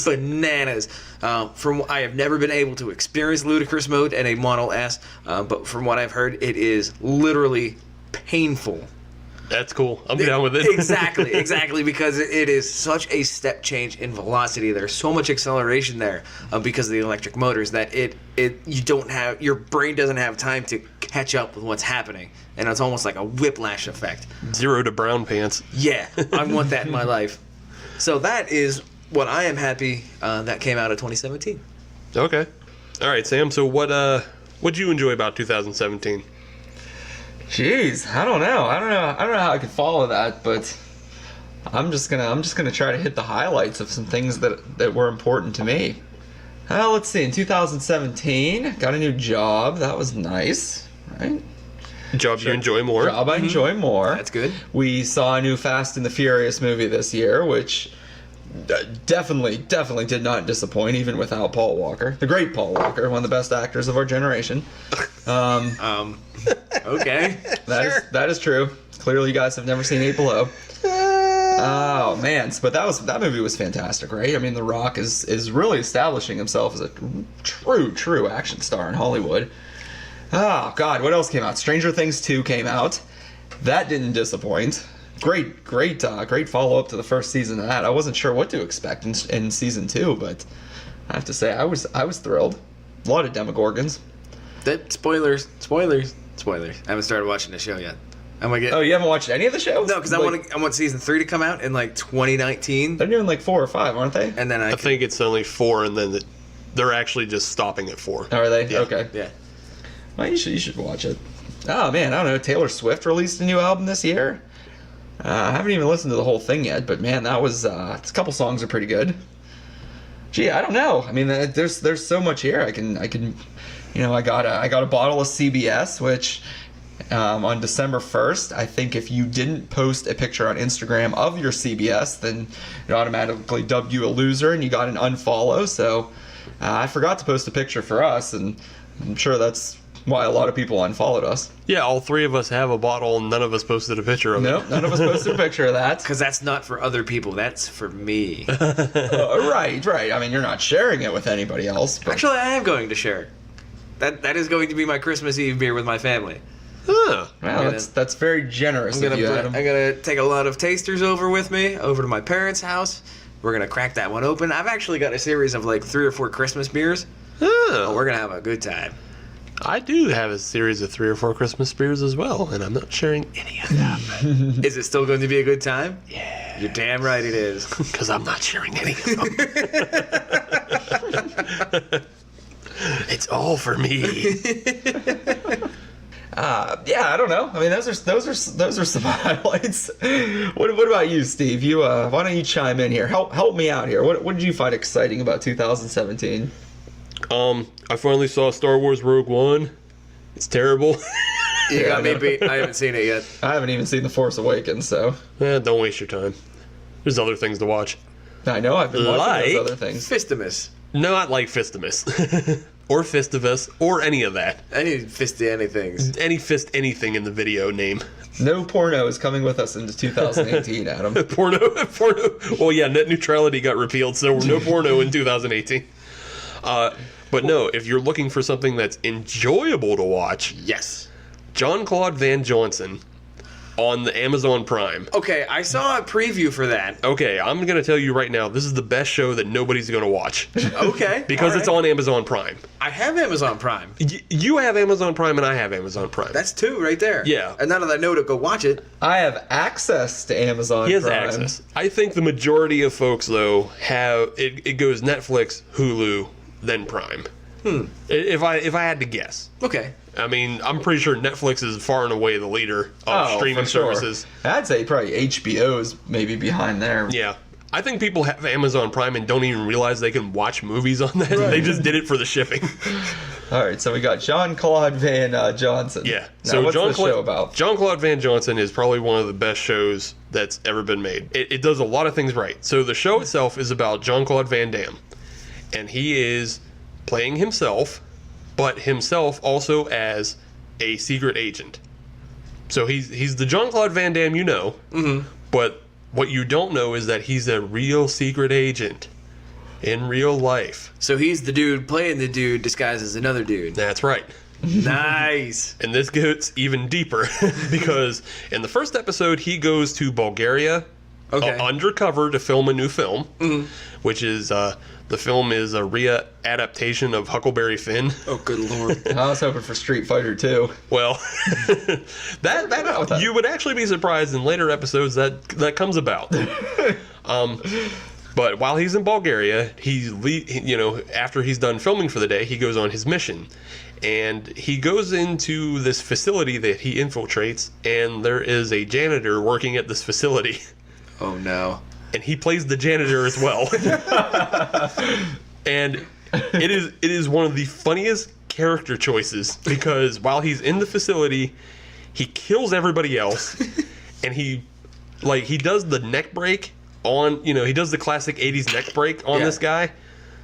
bananas. I have never been able to experience ludicrous mode in a Model S, but from what I've heard, it is literally painful. That's cool. I'm down with it. Exactly, because it is such a step change in velocity. There's so much acceleration there because of the electric motors that your brain doesn't have time to catch up with what's happening, and it's almost like a whiplash effect. 0 to brown pants. Yeah, I want that in my life. So that is what I am happy that came out of 2017. Okay. All right, Sam. So what'd you enjoy about 2017? Jeez, I don't know how I could follow that, but I'm just gonna try to hit the highlights of some things that were important to me. Let's see. In 2017, got a new job. That was nice, right? Job you enjoy more. Job I enjoy more. That's good. We saw a new Fast and the Furious movie this year, which definitely did not disappoint, even without Paul Walker. The great Paul Walker, one of the best actors of our generation. Okay. That is true. Clearly, you guys have never seen 8 Below. Oh man, but that movie was fantastic, right? I mean, The Rock is really establishing himself as a true action star in Hollywood. Oh God, what else came out? Stranger Things 2 came out. That didn't disappoint. Great follow up to the first season of that. I wasn't sure what to expect in season 2, but I have to say I was thrilled. A lot of Demogorgons. Spoilers. I haven't started watching the show yet. Oh, you haven't watched any of the shows? No, because I want season 3 to come out in like 2019. They're doing like 4 or 5, aren't they? And then I think it's only 4, and then they're actually just stopping at 4. Are they? Yeah. Okay. Yeah. Well, you should watch it. Oh man, I don't know. Taylor Swift released a new album this year. I haven't even listened to the whole thing yet, but man, that was a couple songs are pretty good. Gee, I don't know. I mean, there's so much here. I can I got a bottle of CBS, which on December 1st, I think if you didn't post a picture on Instagram of your CBS, then it automatically dubbed you a loser and you got an unfollow. So I forgot to post a picture for us, and I'm sure that's why a lot of people unfollowed us. Yeah, all 3 of us have a bottle, and none of us posted a picture of it. Nope, none of us posted a picture of that. Because that's not for other people. That's for me. Right. I mean, you're not sharing it with anybody else. But... Actually, I am going to share. That is going to be my Christmas Eve beer with my family. Huh. Wow, that's very generous of you, Adam. I'm going to take a lot of tasters over with me, over to my parents' house. We're going to crack that one open. I've actually got a series of like 3 or 4 Christmas beers. Huh. We're going to have a good time. I do have a series of 3 or 4 Christmas beers as well, and I'm not sharing any of them. Is it still going to be a good time? Yeah. You're damn right it is. Because I'm not sharing any of them. It's all for me. Yeah, I don't know. I mean, those are some highlights. What about you, Steve? You why don't you chime in here? Help me out here. What did you find exciting about 2017? I finally saw Star Wars Rogue One. It's terrible. You got me beat. I haven't seen it yet. I haven't even seen The Force Awakens, so Don't waste your time. There's other things to watch. I know I've been watching those other things. Fistimus. Not like Fistimus. Or Fistivus, or any of that. Any fisty anythings. Any fist anything in the video name. No porno is coming with us into 2018, Adam. Porno. Well, yeah, net neutrality got repealed, so no porno in 2018. But no, if you're looking for something that's enjoyable to watch, Yes. Jean-Claude Van Johnson on the Amazon Prime. Okay, I saw a preview for that. Okay, I'm going to tell you right now, this is the best show that nobody's going to watch. Okay. Because it's on Amazon Prime. I have Amazon Prime. You have Amazon Prime and I have Amazon Prime. That's 2 right there. Yeah. And now that I know to go watch it. I have access to Amazon He has Prime. access. I think the majority of folks, though, have... It goes Netflix, Hulu, then Prime. If I had to guess. Okay. I mean, I'm pretty sure Netflix is far and away the leader of streaming for sure. services. I'd say probably HBO is maybe behind there. Yeah. I think people have Amazon Prime and don't even realize they can watch movies on that. Right. They just did it for the shipping. All right, so we got Jean-Claude Van Johnson. Yeah. Now, So what's the show about? Jean-Claude Van Johnson is probably one of the best shows that's ever been made. It does a lot of things right. So the show itself is about Jean-Claude Van Damme. And he is playing himself, but himself also as a secret agent. So he's the Jean-Claude Van Damme you know, but what you don't know is that he's a real secret agent in real life. So he's the dude playing the dude disguised as another dude. That's right. Nice. And this gets even deeper because in the first episode, he goes to Bulgaria undercover to film a new film, which is... the film is a re-adaptation of Huckleberry Finn. Oh, good lord. I was hoping for Street Fighter 2. Well, that you would actually be surprised in later episodes that comes about. But while he's in Bulgaria, after he's done filming for the day, he goes on his mission. And he goes into this facility that he infiltrates, and there is a janitor working at this facility. Oh, no. And he plays the janitor as well. And it is one of the funniest character choices because while he's in the facility, He kills everybody else, and he does the neck break on, he does the classic 80s neck break on this guy.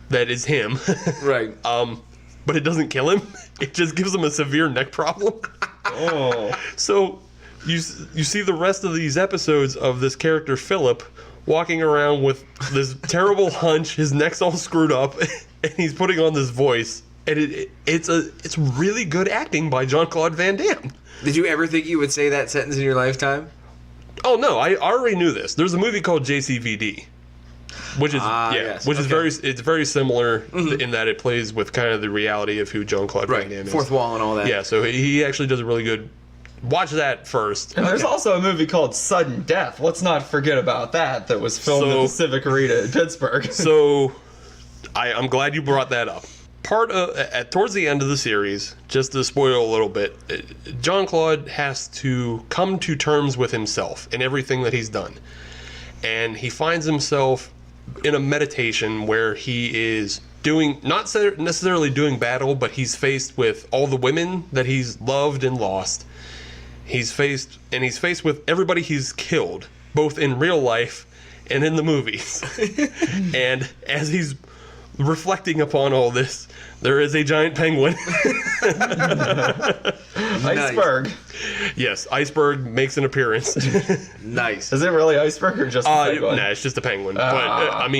That is him. Right. But it doesn't kill him. It just gives him a severe neck problem. Oh. So you see the rest of these episodes of this character Philip walking around with this terrible hunch. His neck's all screwed up, and he's putting on this voice. And it's really good acting by Jean-Claude Van Damme. Did you ever think you would say that sentence in your lifetime? Oh no, I already knew this. There's a movie called JCVD, which is it's very similar in that it plays with kind of the reality of who Jean-Claude Van Damme is. Fourth wall and all that. Yeah, so he actually does a really good. Watch that first. And there's also a movie called Sudden Death. Let's not forget about that. That was filmed at the Civic Arena in Pittsburgh. So, I'm glad you brought that up. Towards the end of the series, just to spoil a little bit, Jean-Claude has to come to terms with himself and everything that he's done. And he finds himself in a meditation where he is not necessarily doing battle, but he's faced with all the women that he's loved and lost. He's faced with everybody he's killed, both in real life and in the movies. And as he's reflecting upon all this, there is a giant penguin. Iceberg. Yes, Iceberg makes an appearance. Nice. Is it really Iceberg or just a penguin? Nah, it's just a penguin. But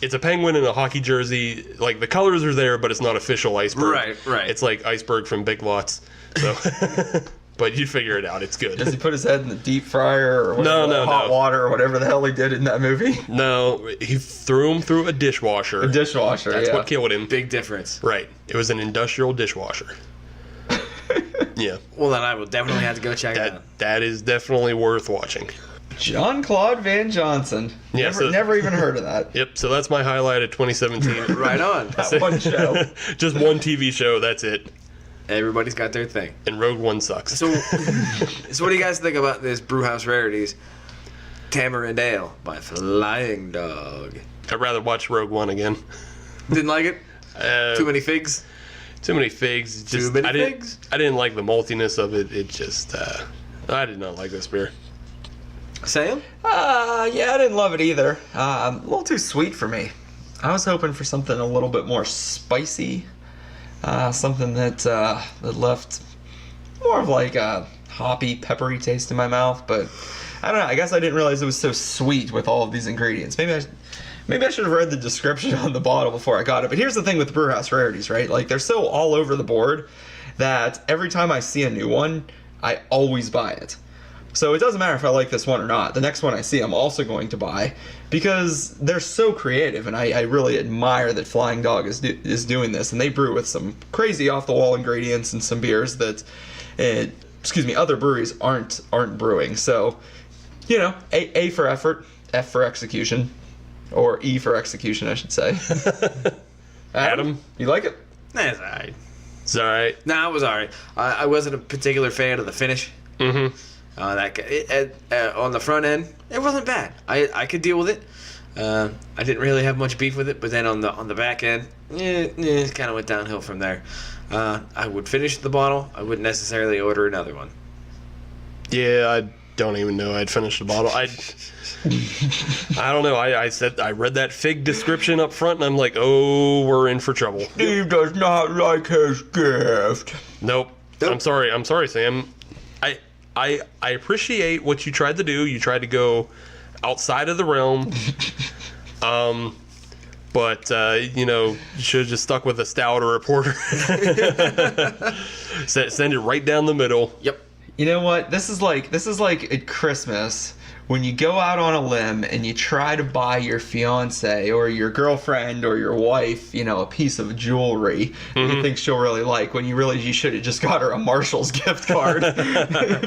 it's a penguin in a hockey jersey. Like, the colors are there, but it's not official Iceberg. Right. It's like Iceberg from Big Lots. So, but you figure it out. It's good. Does he put his head in the deep fryer or hot water or whatever the hell he did in that movie? No, he threw him through a dishwasher. That's what killed him. Big difference. Right. It was an industrial dishwasher. Yeah. Well, then I will definitely have to go check it out. That is definitely worth watching. Jean-Claude Van Johnson. Yeah, never even heard of that. Yep, so that's my highlight of 2017. Right on. That one show. Just one TV show, that's it. Everybody's got their thing. And Rogue One sucks. So what do you guys think about this Brewhouse Rarities Tamarind Ale by Flying Dog? I'd rather watch Rogue One again. Didn't like it? Too many figs? Too many figs. Figs? I didn't like the maltiness of it. It just, I did not like this beer. Sam? Yeah, I didn't love it either. A little too sweet for me. I was hoping for something a little bit more spicy. Something that left more of like a hoppy, peppery taste in my mouth. But I don't know. I guess I didn't realize it was so sweet with all of these ingredients. Maybe I should have read the description on the bottle before I got it. But here's the thing with the Brewhouse Rarities, right? Like, they're so all over the board that every time I see a new one, I always buy it. So it doesn't matter if I like this one or not. The next one I see, I'm also going to buy because they're so creative, and I really admire that Flying Dog is doing this. And they brew with some crazy off-the-wall ingredients and some beers that, other breweries aren't brewing. So, A for effort, F for execution, or E for execution, I should say. Adam, you like it? That's all right. It's all right. Nah, it was all right. I wasn't a particular fan of the finish. Mm-hmm. On the front end, it wasn't bad. I could deal with it. I didn't really have much beef with it, but then on the back end, it kind of went downhill from there. I would finish the bottle. I wouldn't necessarily order another one. Yeah, I don't even know I'd finished the bottle. I don't know. I read that fig description up front, and I'm like, oh, we're in for trouble. Steve does not like his gift. Nope. I'm sorry, Sam. I appreciate what you tried to do. You tried to go outside of the realm. But you should have just stuck with a stout or a porter. Send it right down the middle. Yep. You know what? This is like at Christmas when you go out on a limb and you try to buy your fiance or your girlfriend or your wife, a piece of jewelry you think she'll really like, when you realize you should have just got her a Marshall's gift card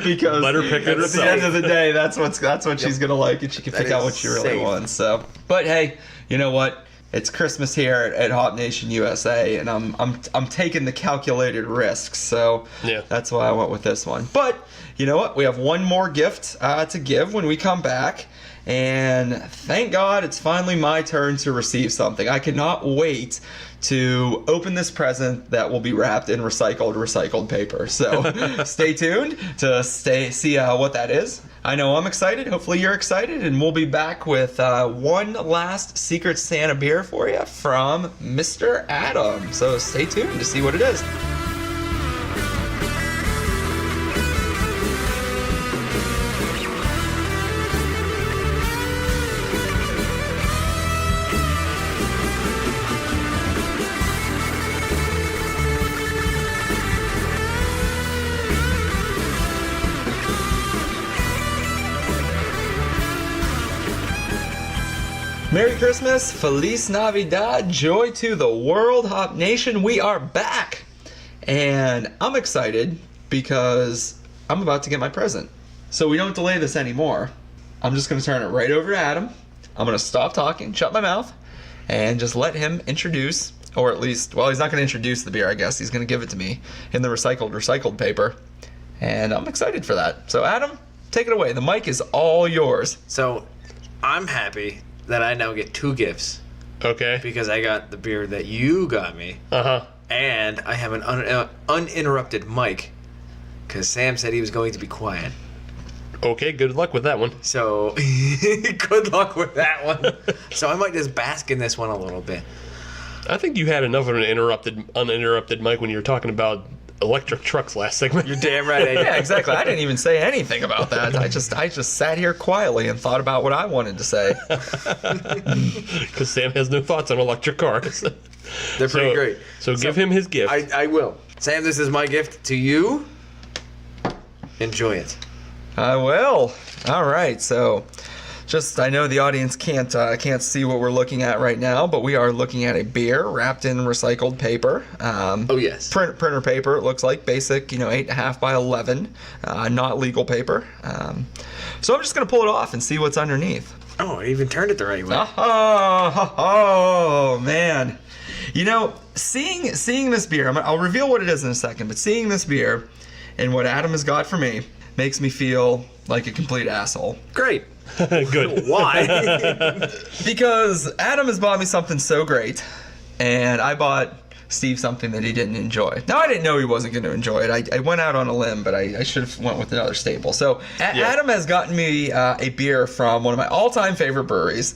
because let her pick it herself. At the end of the day, that's what she's gonna like, and she can pick out what she really wants. So, but hey, you know what? It's Christmas here at Hop Nation USA, and I'm taking the calculated risks, so yeah, that's why I went with this one. But you know what? We have one more gift to give when we come back, And thank God it's finally my turn to receive something. I cannot wait to open this present that will be wrapped in recycled paper. So stay tuned to see what that is. I know I'm excited. Hopefully you're excited. And we'll be back with one last Secret Santa beer for you from Mr. Adam. So stay tuned to see what it is. Merry Christmas, Feliz Navidad, joy to the world, Hop Nation. We are back, and I'm excited because I'm about to get my present. So we don't delay this anymore. I'm just going to turn it right over to Adam. I'm going to stop talking, shut my mouth, and just let him introduce, or at least, well, he's not going to introduce the beer, I guess. He's going to give it to me in the recycled paper, and I'm excited for that. So Adam, take it away. The mic is all yours. So I'm happy that I now get 2 gifts. Okay. Because I got the beer that you got me. Uh-huh. And I have an uninterrupted mic. Because Sam said he was going to be quiet. Okay, good luck with that one. So, good luck with that one. So I might just bask in this one a little bit. I think you had enough of an uninterrupted mic when you were talking about electric trucks last segment. You're damn right I did. Yeah, exactly. I didn't even say anything about that. I just sat here quietly and thought about what I wanted to say. Because Sam has no thoughts on electric cars. They're pretty great. So give him his gift. I will. Sam, this is my gift to you. Enjoy it. I will. All right. So, I know the audience can't see what we're looking at right now, but we are looking at a beer wrapped in recycled paper. Oh yes. Printer paper. It looks like basic, 8.5 by 11, not legal paper. So I'm just gonna pull it off and see what's underneath. Oh, I even turned it the right way. Oh man. Seeing this beer, I'll reveal what it is in a second, but seeing this beer and what Adam has got for me makes me feel like a complete asshole. Great. Good. Why? Because Adam has bought me something so great, and I bought Steve something that he didn't enjoy. Now, I didn't know he wasn't going to enjoy it. I went out on a limb, but I should have went with another staple. So Adam has gotten me a beer from one of my all-time favorite breweries,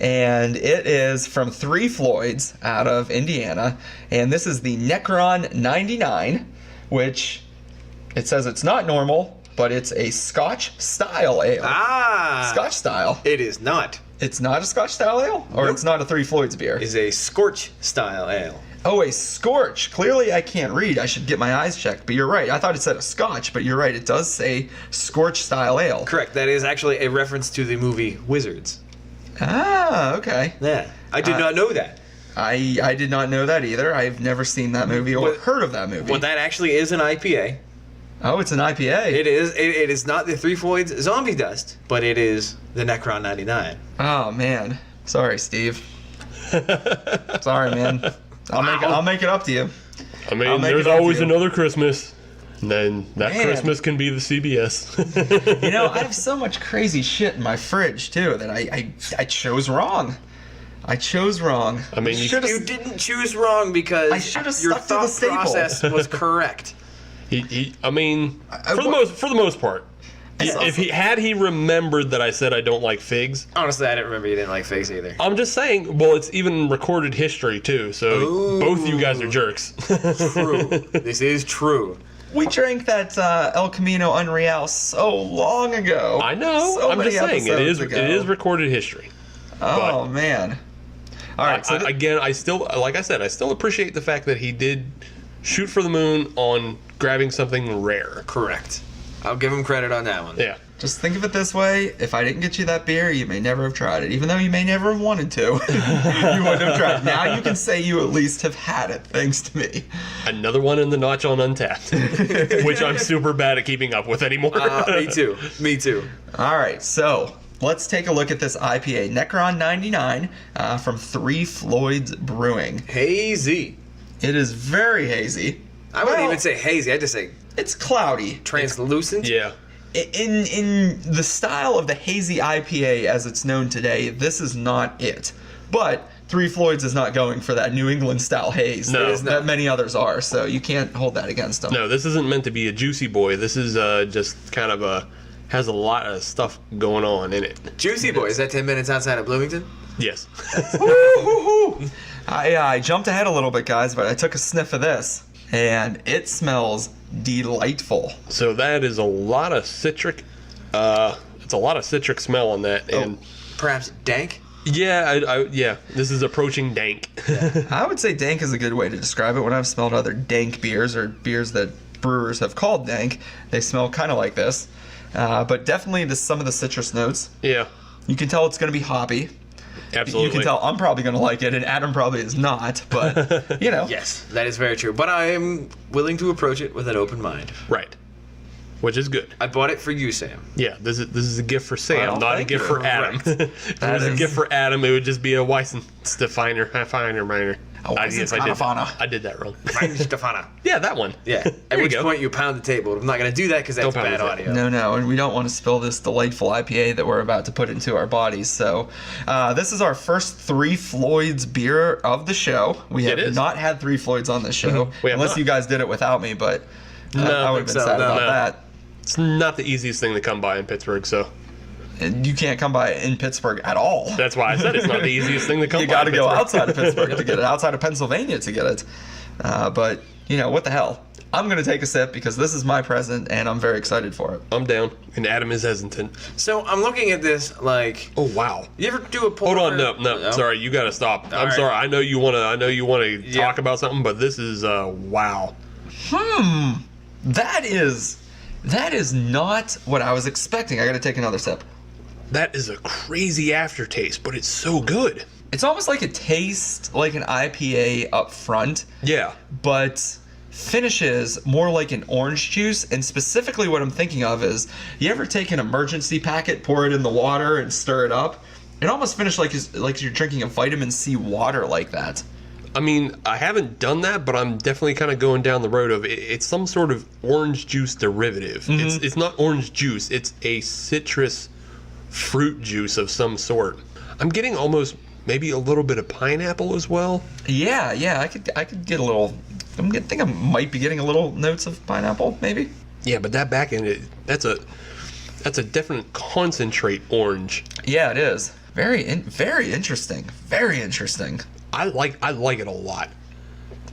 and it is from 3 Floyds out of Indiana, and this is the Necron 99, which it says it's not normal, but it's a Scotch-style ale. Scotch-style. It is not. It's not a Scotch-style ale? Or It's not a 3 Floyds beer? It's a Scorch-style ale. Oh, a Scorch. Clearly I can't read. I should get my eyes checked. But you're right. I thought it said a Scotch, but you're right. It does say Scorch-style ale. Correct. That is actually a reference to the movie Wizards. Ah, okay. Yeah. I did not know that. I did not know that either. I've never seen that movie or heard of that movie. Well, that actually is an IPA. Oh, it's an IPA. It is. It is not the 3 Floyds Zombie Dust, but it is the Necron 99. Oh man, sorry, Steve. Sorry, man. I'll make it up to you. I mean, there's always another Christmas. And then that Christmas can be the CBS. I have so much crazy shit in my fridge too that I chose wrong. I chose wrong. I mean, you didn't choose wrong because I should have your stuck to the thought staple. process was correct. For the most part. If he remembered that I said I don't like figs. Honestly, I didn't remember you didn't like figs either. I'm just saying, well, it's even recorded history too, so both you guys are jerks. True. This is true. We drank that El Camino Unreal so long ago. I know. So I'm just saying it is recorded history. Oh man. All right. So again, I still appreciate the fact that he did shoot for the moon on grabbing something rare. Correct. I'll give him credit on that one. Yeah. Just think of it this way: if I didn't get you that beer, you may never have tried it. Even though you may never have wanted to, you wouldn't have tried. Now you can say you at least have had it, thanks to me. Another one in the notch on Untapped, which I'm super bad at keeping up with anymore. Me too. Me too. All right, so let's take a look at this IPA, Necron 99, from 3 Floyds Brewing. Hazy. It is very hazy. I wouldn't even say hazy. I'd just say it's cloudy. translucent. Yeah. in the style of the hazy IPA as it's known today, this is not it. But Three Floyds is not going for that New England style haze that many others are, so you can't hold that against them. No, this isn't meant to be a juicy boy. This is just kind of has a lot of stuff going on in it. Juicy Boy, is that 10 minutes outside of Bloomington? Yes. I jumped ahead a little bit, guys, but I took a sniff of this, and it smells delightful. So that is a lot of citric. It's a lot of citric smell on that, and perhaps dank. Yeah, yeah. This is approaching dank. I would say dank is a good way to describe it. When I've smelled other dank beers or beers that brewers have called dank, they smell kind of like this. But definitely some of the citrus notes. Yeah. You can tell it's going to be hoppy. Absolutely. You can tell I'm probably going to like it, and Adam probably is not. But, you know. Yes, that is very true. But I am willing to approach it with an open mind. Right. Which is good. I bought it for you, Sam. Yeah, this is a gift for Sam, Well, not a gift for Adam. If it was a gift for Adam, it would just be a Weissenstefiner, minor. I did that wrong. Stefana. Yeah, that one. Yeah. At which point you pound the table. I'm not going to do that because that's bad audio. No, and we don't want to spill this delightful IPA that we're about to put into our bodies. So this is our first Three Floyds beer of the show. We have not had Three Floyds on this show, unless you guys did it without me, but I would have been sad about that. It's not the easiest thing to come by in Pittsburgh, so. And you can't come by in Pittsburgh at all. That's why I said it's not the easiest thing to come by. You got to go outside of Pittsburgh to get it, outside of Pennsylvania to get it. But, you know, what the hell? I'm going to take a sip because this is my present and I'm very excited for it. I'm down, and Adam is hesitant. So I'm looking at this like. Oh wow! You ever do a pour? Hold on, no. Sorry, you got to stop. I'm sorry. I know you want to talk about something, but this is wow. That is not what I was expecting. I got to take another sip. That is a crazy aftertaste, but it's so good. It's almost like it tastes like an IPA up front. Yeah. But finishes more like an orange juice. And specifically what I'm thinking of is, you ever take an emergency packet, pour it in the water, and stir it up? It almost finished like you're drinking a vitamin C water like that. I mean, I haven't done that, but I'm definitely kind of going down the road of it's some sort of orange juice derivative. Mm-hmm. It's not orange juice. It's a citrus fruit juice of some sort. I'm getting almost maybe a little bit of pineapple as well. Yeah, I could get a little. I think I might be getting a little notes of pineapple, maybe. Yeah, but that back end, that's a definite concentrate orange. Yeah, it is. Very interesting. Very interesting. I like it a lot.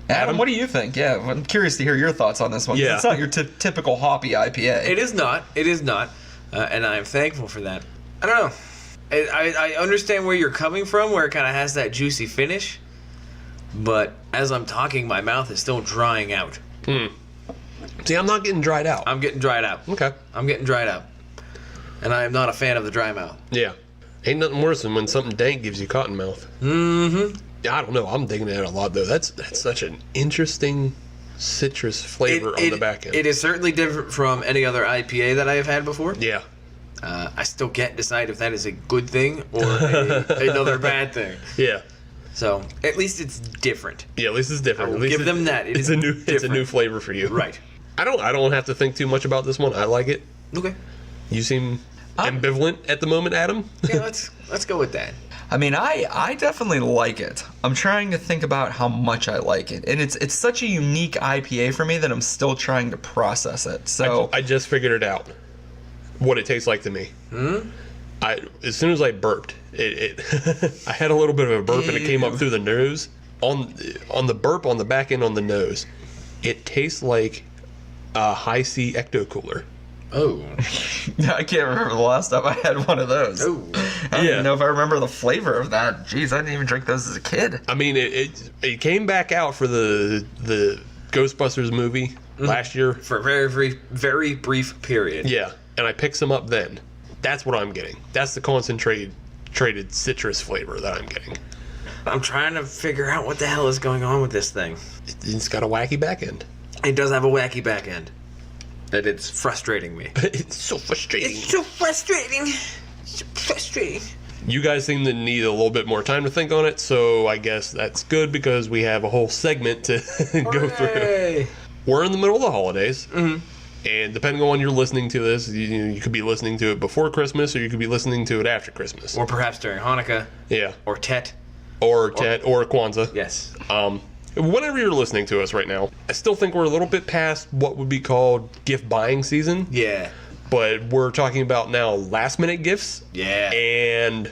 Adam, what do you think? Yeah, I'm curious to hear your thoughts on this one. Yeah. It's not your typical hoppy IPA. It is not. And I'm thankful for that. I don't know. I understand where you're coming from, where it kind of has that juicy finish. But as I'm talking, my mouth is still drying out. See, I'm not getting dried out. I'm getting dried out. Okay. I'm getting dried out. And I am not a fan of the dry mouth. Yeah. Ain't nothing worse than when something dank gives you cotton mouth. Mm-hmm. Yeah, I don't know. I'm digging it a lot, though. That's such an interesting citrus flavor on the back end. It is certainly different from any other IPA that I have had before. Yeah. I still can't decide if that is a good thing or another bad thing. Yeah. So at least it's different. Yeah, at least it's different. I will give them that. It's a new flavor for you. Right. I don't have to think too much about this one. I like it. Okay. You seem ambivalent at the moment, Adam. Yeah, let's go with that. I mean, I definitely like it. I'm trying to think about how much I like it. And it's such a unique IPA for me that I'm still trying to process it. So I just figured it out. What it tastes like to me. As soon as I burped, I had a little bit of a burp and it came up through the nose. On the burp on the back end on the nose, it tastes like a Hazy ecto cooler. Oh. I can't remember the last time I had one of those. Oh. I don't even know if I remember the flavor of that. Jeez, I didn't even drink those as a kid. I mean, it came back out for the Ghostbusters movie last year. For a very, very, very brief period. Yeah, and I picked some up then. That's what I'm getting. That's the concentrated citrus flavor that I'm getting. I'm trying to figure out what the hell is going on with this thing. It's got a wacky back end. It does have a wacky back end. And it's frustrating me. It's so frustrating. It's so frustrating. So frustrating. You guys seem to need a little bit more time to think on it, so I guess that's good because we have a whole segment to go through. We're in the middle of the holidays. Mm-hmm. And depending on when you're listening to this, you could be listening to it before Christmas, or you could be listening to it after Christmas. Or perhaps during Hanukkah. Yeah. Or Tet. Or Kwanzaa. Yes. Whenever you're listening to us right now, I still think we're a little bit past what would be called gift buying season. Yeah. But we're talking about now last minute gifts. Yeah. And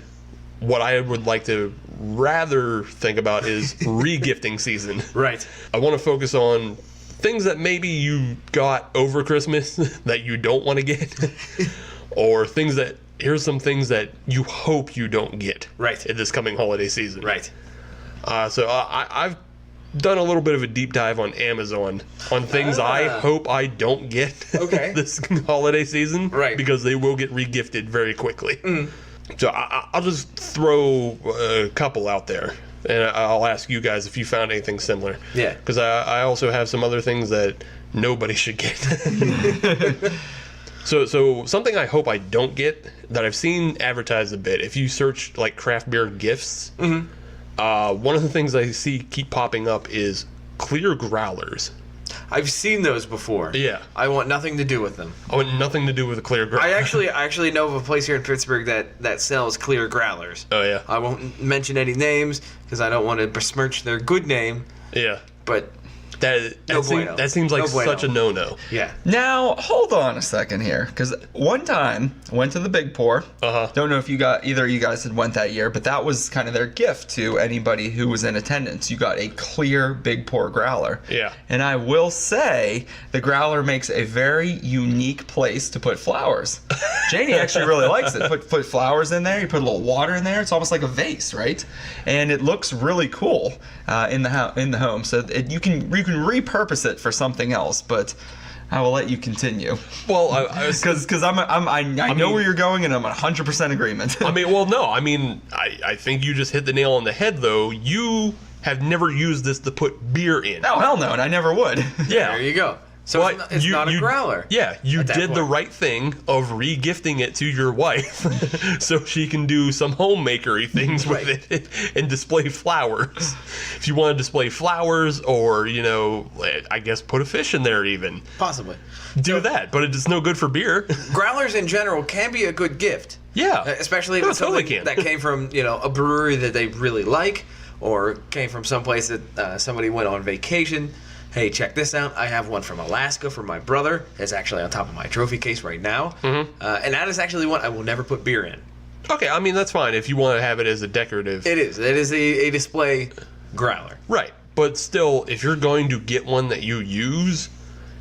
what I would like to rather think about is re-gifting season. Right. I want to focus on things that maybe you got over Christmas that you don't want to get. Or here's some things that you hope you don't get. Right. In this coming holiday season. Right. So I've done a little bit of a deep dive on Amazon on things I hope I don't get this holiday season. Right. Because they will get regifted very quickly. So I'll just throw a couple out there, and I'll ask you guys if you found anything similar. Yeah. Because I also have some other things that nobody should get. So something I hope I don't get that I've seen advertised a bit. If you search like craft beer gifts, one of the things I see keep popping up is clear growlers. I've seen those before. Yeah. I want nothing to do with them. I want nothing to do with a clear growler. I actually know of a place here in Pittsburgh that sells clear growlers. Oh yeah. I won't mention any names because I don't want to besmirch their good name. Yeah. But that seems like such a no-no. Yeah. Now, hold on a second here, because one time I went to the Big Pour. Don't know if either of you guys had went that year, but that was kind of their gift to anybody who was in attendance. You got a clear Big Pour growler. Yeah. And I will say the growler makes a very unique place to put flowers. Janie actually really likes it. Put flowers in there. You put a little water in there. It's almost like a vase, right? And it looks really cool in the home. So you can repurpose it for something else, but I will let you continue. Well, because I know where you're going, and I'm 100% agreement. I think you just hit the nail on the head, though. You have never used this to put beer in. Oh, hell no, and I never would. Yeah. There you go. So it's not a growler. Yeah, you did the right thing of re-gifting it to your wife so she can do some homemakery things with it and display flowers. If you want to display flowers or, I guess put a fish in there even. Possibly. Do that, but it's no good for beer. Growlers in general can be a good gift. Yeah. Especially if it's something that came from, a brewery that they really like or came from someplace that somebody went on vacation. Hey, check this out. I have one from Alaska for my brother. It's actually on top of my trophy case right now. And that is actually one I will never put beer in. Okay, that's fine if you want to have it as a decorative. It is. It is a display growler. Right. But still, if you're going to get one that you use,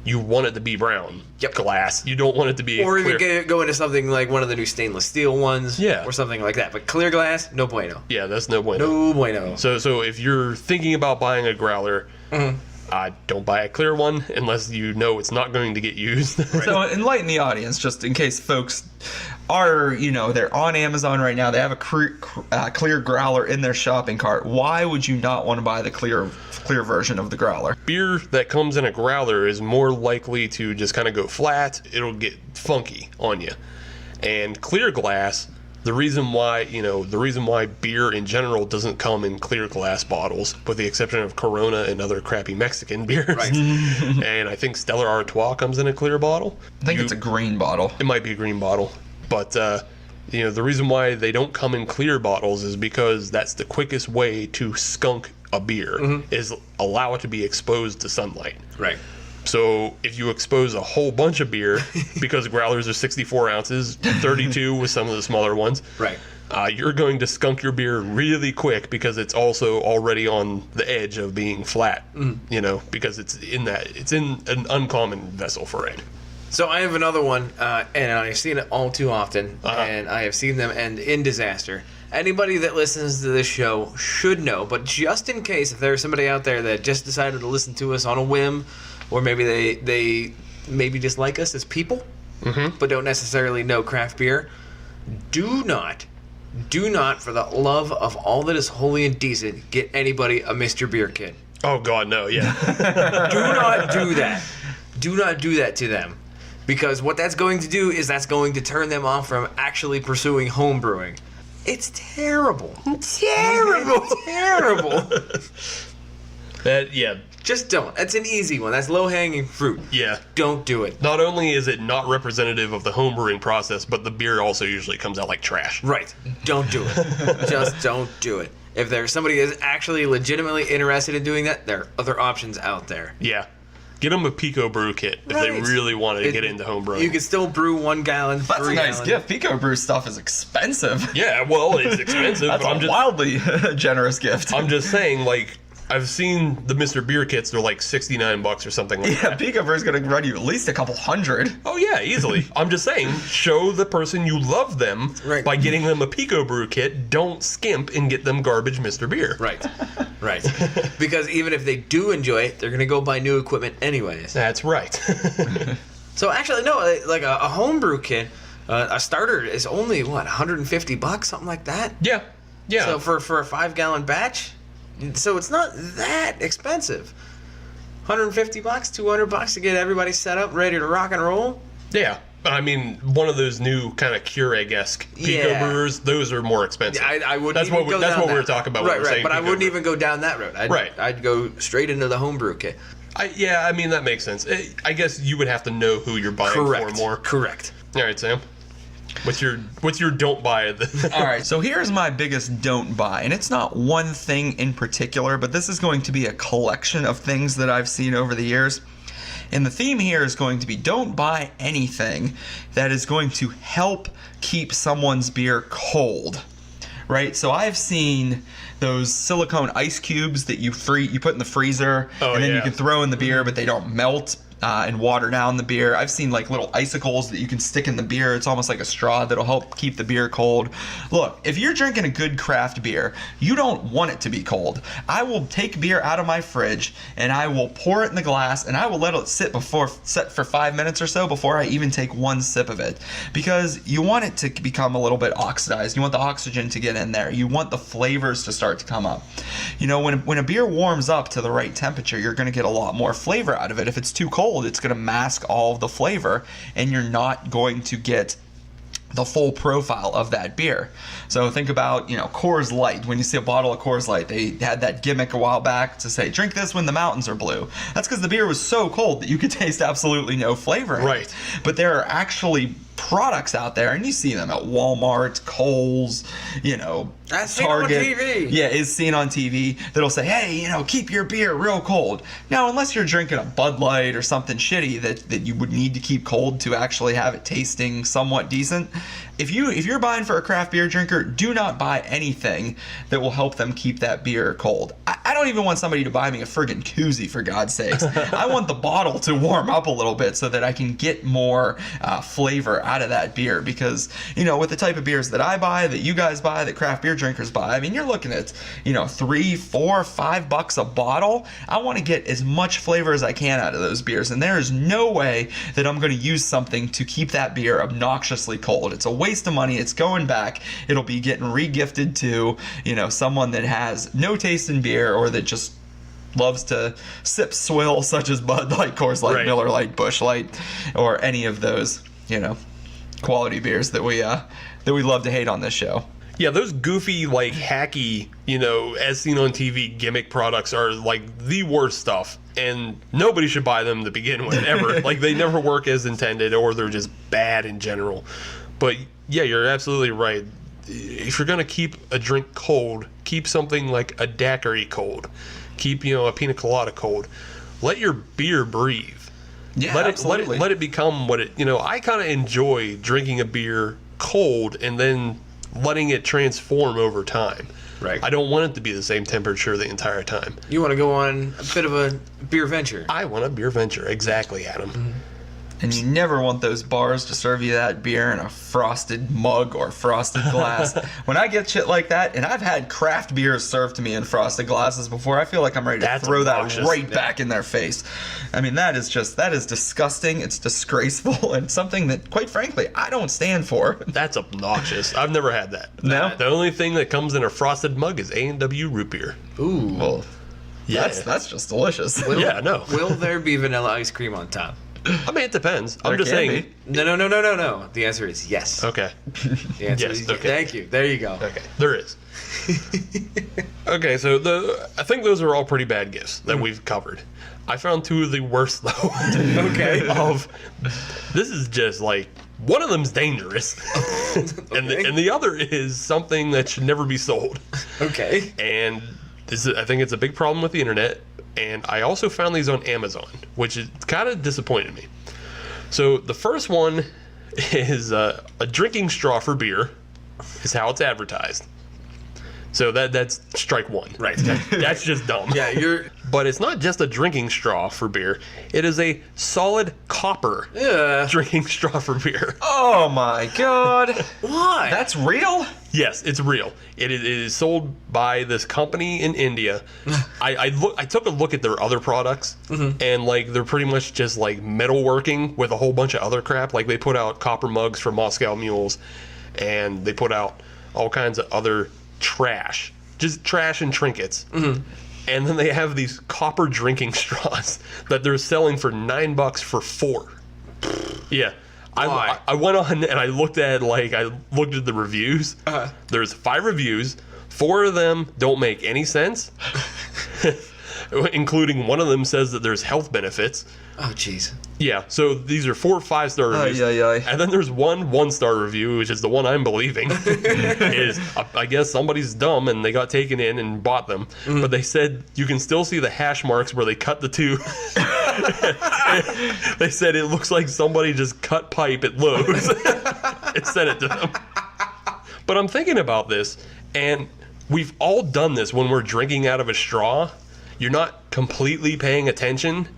you want it to be brown glass. You don't want it to be or clear. Even go into something like one of the new stainless steel ones. Yeah. Or something like that. But clear glass, no bueno. Yeah, that's no bueno. No bueno. So if you're thinking about buying a growler, don't buy a clear one unless you know it's not going to get used. Right. So enlighten the audience, just in case folks are, they're on Amazon right now. They have a clear growler in their shopping cart. Why would you not want to buy the clear version of the growler? Beer that comes in a growler is more likely to just kind of go flat. It'll get funky on you. And clear glass, the reason why beer in general doesn't come in clear glass bottles, with the exception of Corona and other crappy Mexican beers. Right. And I think Stella Artois comes in a clear bottle. I think it's a green bottle. It might be a green bottle. But, the reason why they don't come in clear bottles is because that's the quickest way to skunk a beer, is allow it to be exposed to sunlight. Right. So if you expose a whole bunch of beer, because growlers are 64 ounces, 32 with some of the smaller ones, right, you're going to skunk your beer really quick because it's also already on the edge of being flat, because it's in an uncommon vessel for it. So I have another one, and I've seen it all too often, and I have seen them end in disaster. Anybody that listens to this show should know, but just in case, if there's somebody out there that just decided to listen to us on a whim, or maybe they maybe just like us as people, but don't necessarily know craft beer, do not, for the love of all that is holy and decent, get anybody a Mr. Beer Kid. Oh, God, no, yeah. Do not do that. Do not do that to them. Because what that's going to do is that's going to turn them off from actually pursuing home brewing. It's terrible. Terrible. Yeah. Just don't. That's an easy one. That's low-hanging fruit. Yeah. Don't do it. Not only is it not representative of the home brewing process, but the beer also usually comes out like trash. Right. Don't do it. Just don't do it. If there's somebody is actually legitimately interested in doing that, there are other options out there. Yeah. Get them a Pico brew kit if they really want to get into home brewing. You can still brew 1 gallon. That's a nice gift. Pico brew stuff is expensive. Yeah, well, it's expensive. That's but a wildly generous gift. I'm just saying, like, I've seen the Mr. Beer kits. They're like $69 or something like that. Yeah, Pico Brew's going to run you at least a couple hundred. Oh, yeah, easily. I'm just saying, show the person you love them by getting them a Pico Brew kit. Don't skimp and get them garbage Mr. Beer. Right. Right. Because even if they do enjoy it, they're going to go buy new equipment anyways. That's right. So actually, no, like a homebrew kit, a starter is only, what, $150, something like that? Yeah. Yeah. So for a 5-gallon batch? So it's not that expensive. $150, $200 to get everybody set up, ready to rock and roll. Yeah, I mean, one of those new kind of Keurig-esque Pico brewers, those are more expensive. I wouldn't. That's even what go that's down what that. we were talking about. Right. But I wouldn't brew. even go down that road. I'd go straight into the homebrew kit. Yeah, I mean that makes sense. I guess you would have to know who you're buying for more. Correct. All right, Sam. What's your don't buy? All right, so here's my biggest don't buy, and it's not one thing in particular, but this is going to be a collection of things that I've seen over the years. And the theme here is going to be don't buy anything that is going to help keep someone's beer cold. Right? So I've seen those silicone ice cubes that you put in the freezer, and then you can throw in the beer, but they don't melt and water down the beer. I've seen like little icicles that you can stick in the beer. It's almost like a straw that'll help keep the beer cold. Look, if you're drinking a good craft beer, you don't want it to be cold. I will take beer out of my fridge and I will pour it in the glass and I will let it set for 5 minutes or so before I even take one sip of it, because you want it to become a little bit oxidized. You want the oxygen to get in there. You want the flavors to start to come up. You know, when a beer warms up to the right temperature, you're going to get a lot more flavor out of it. If it's too cold, it's going to mask all of the flavor and you're not going to get the full profile of that beer. So think about, Coors Light. When you see a bottle of Coors Light, they had that gimmick a while back to say, drink this when the mountains are blue. That's because the beer was so cold that you could taste absolutely no flavor in it. But there are actually products out there, and you see them at Walmart, Kohl's, That's Target. Seen on TV. Yeah, is seen on TV. That'll say, hey, keep your beer real cold. Now, unless you're drinking a Bud Light or something shitty that you would need to keep cold to actually have it tasting somewhat decent, if you're buying for a craft beer drinker, do not buy anything that will help them keep that beer cold. I don't even want somebody to buy me a friggin' koozie, for God's sakes. I want the bottle to warm up a little bit so that I can get more flavor out of that beer, because, with the type of beers that I buy, that you guys buy, that craft beer drinkers buy, I mean, you're looking at, $3, $4, $5 a bottle. I want to get as much flavor as I can out of those beers, and there is no way that I'm going to use something to keep that beer obnoxiously cold. It's a waste of money. It's going back. It'll be getting re-gifted to, someone that has no taste in beer, or that just loves to sip swill, such as Bud Light, Coors Light, Miller Light, Busch Light, or any of those, quality beers that we love to hate on this show. Yeah, those goofy, like, hacky, as seen on TV gimmick products are, like, the worst stuff. And nobody should buy them to begin with, ever. Like, they never work as intended, or they're just bad in general. But, yeah, you're absolutely right. If you're going to keep a drink cold, keep something like a daiquiri cold. Keep, a pina colada cold. Let your beer breathe. Yeah, absolutely. Let it become what it, I kind of enjoy drinking a beer cold and then letting it transform over time. Right. I don't want it to be the same temperature the entire time. You want to go on a bit of a beer venture. I want a beer venture. Exactly, Adam. Mm-hmm. And you never want those bars to serve you that beer in a frosted mug or frosted glass. When I get shit like that, and I've had craft beers served to me in frosted glasses before, I feel like I'm ready to throw that right back in their face. I mean, that is disgusting. It's disgraceful, and something that, quite frankly, I don't stand for. That's obnoxious. I've never had that. No? The only thing that comes in a frosted mug is A&W root beer. Ooh. Well, yeah. That's just delicious. Will there be vanilla ice cream on top? I mean, it depends. I'm just saying. saying. No. The answer is yes. Okay. The answer is okay. Thank you. There you go. Okay. There is. Okay, so I think those are all pretty bad gifts that we've covered. I found two of the worst though. Okay. This is just like one of them's dangerous, Okay. and the other is something that should never be sold. Okay. And I think it's a big problem with the internet. And I also found these on Amazon, which is kind of disappointed me. So the first one is a drinking straw for beer, is how it's advertised. So that's strike one. Right. That's just dumb. Yeah, But it's not just a drinking straw for beer. It is a solid copper drinking straw for beer. Oh my god. Why? That's real? Yes, it's real. It is sold by this company in India. I took a look at their other products, and like they're pretty much just like metalworking with a whole bunch of other crap. Like they put out copper mugs for Moscow mules, and they put out all kinds of other trash, just trash and trinkets. And then they have these copper drinking straws that they're selling for $9 for 4. Yeah. Why? I went on and I looked at the reviews. There's 5 reviews. 4 of them don't make any sense, including one of them says that there's health benefits. Oh, jeez. Yeah, so these are 4 5-star reviews. And then there's one 1-star review, which is the one I'm believing. Is I guess somebody's dumb and they got taken in and bought them. But they said you can still see the hash marks where they cut the 2. They said it looks like somebody just cut pipe at Lowe's and sent it to them. But I'm thinking about this, and we've all done this when we're drinking out of a straw. You're not completely paying attention,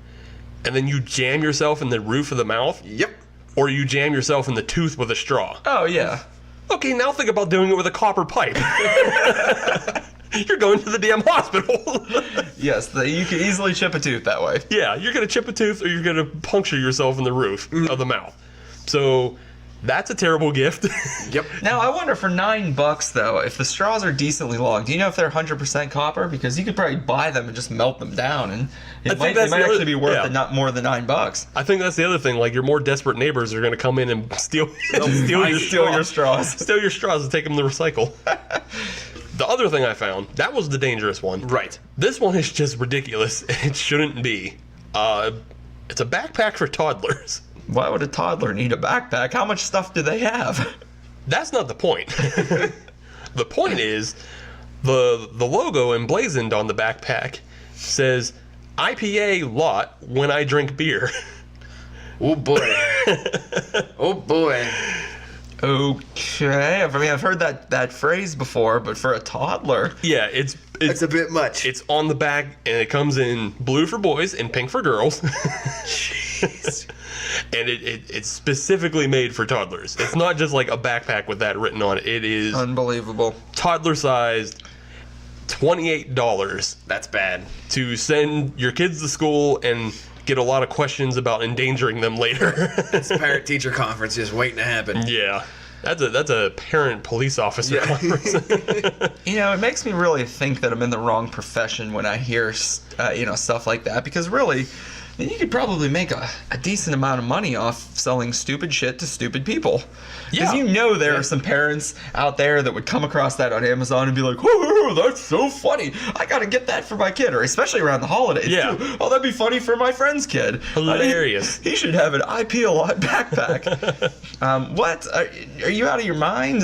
and then you jam yourself in the roof of the mouth. Yep. Or you jam yourself in the tooth with a straw. Oh yeah. Okay, now think about doing it with a copper pipe. You're going to the damn hospital. Yes, you can easily chip a tooth that way. Yeah, you're going to chip a tooth or you're going to puncture yourself in the roof of the mouth. So that's a terrible gift. Yep. Now, I wonder for $9 though, if the straws are decently long, do you know if they're 100% copper? Because you could probably buy them and just melt them down, and it might actually be worth it, not more than $9. I think that's the other thing. Like your more desperate neighbors are going to come in and steal your straws. Steal your straws and take them to recycle. The other thing I found, that was the dangerous one. Right. This one is just ridiculous. It shouldn't be. It's a backpack for toddlers. Why would a toddler need a backpack? How much stuff do they have? That's not the point. The point is the logo emblazoned on the backpack says IPA lot when I drink beer. Oh boy. Oh boy. Okay. I mean, I've heard that phrase before, but for a toddler. Yeah, it's a bit much. It's on the back, and it comes in blue for boys and pink for girls. Jeez. And it's specifically made for toddlers. It's not just like a backpack with that written on it. It is Unbelievable. toddler-sized, $28 That's bad. to send your kids to school and get a lot of questions about endangering them later. It's a parent-teacher conference just waiting to happen. Yeah. That's a parent police officer conference. You know, it makes me really think that I'm in the wrong profession when I hear, stuff like that. Because really, you could probably make a decent amount of money off selling stupid shit to stupid people. Because there are some parents out there that would come across that on Amazon and be like, "Oh, that's so funny. I got to get that for my kid." Or especially around the holidays. Yeah. Too. Oh, that'd be funny for my friend's kid. Hilarious. He should have an IP a lot backpack. What? Are you out of your mind?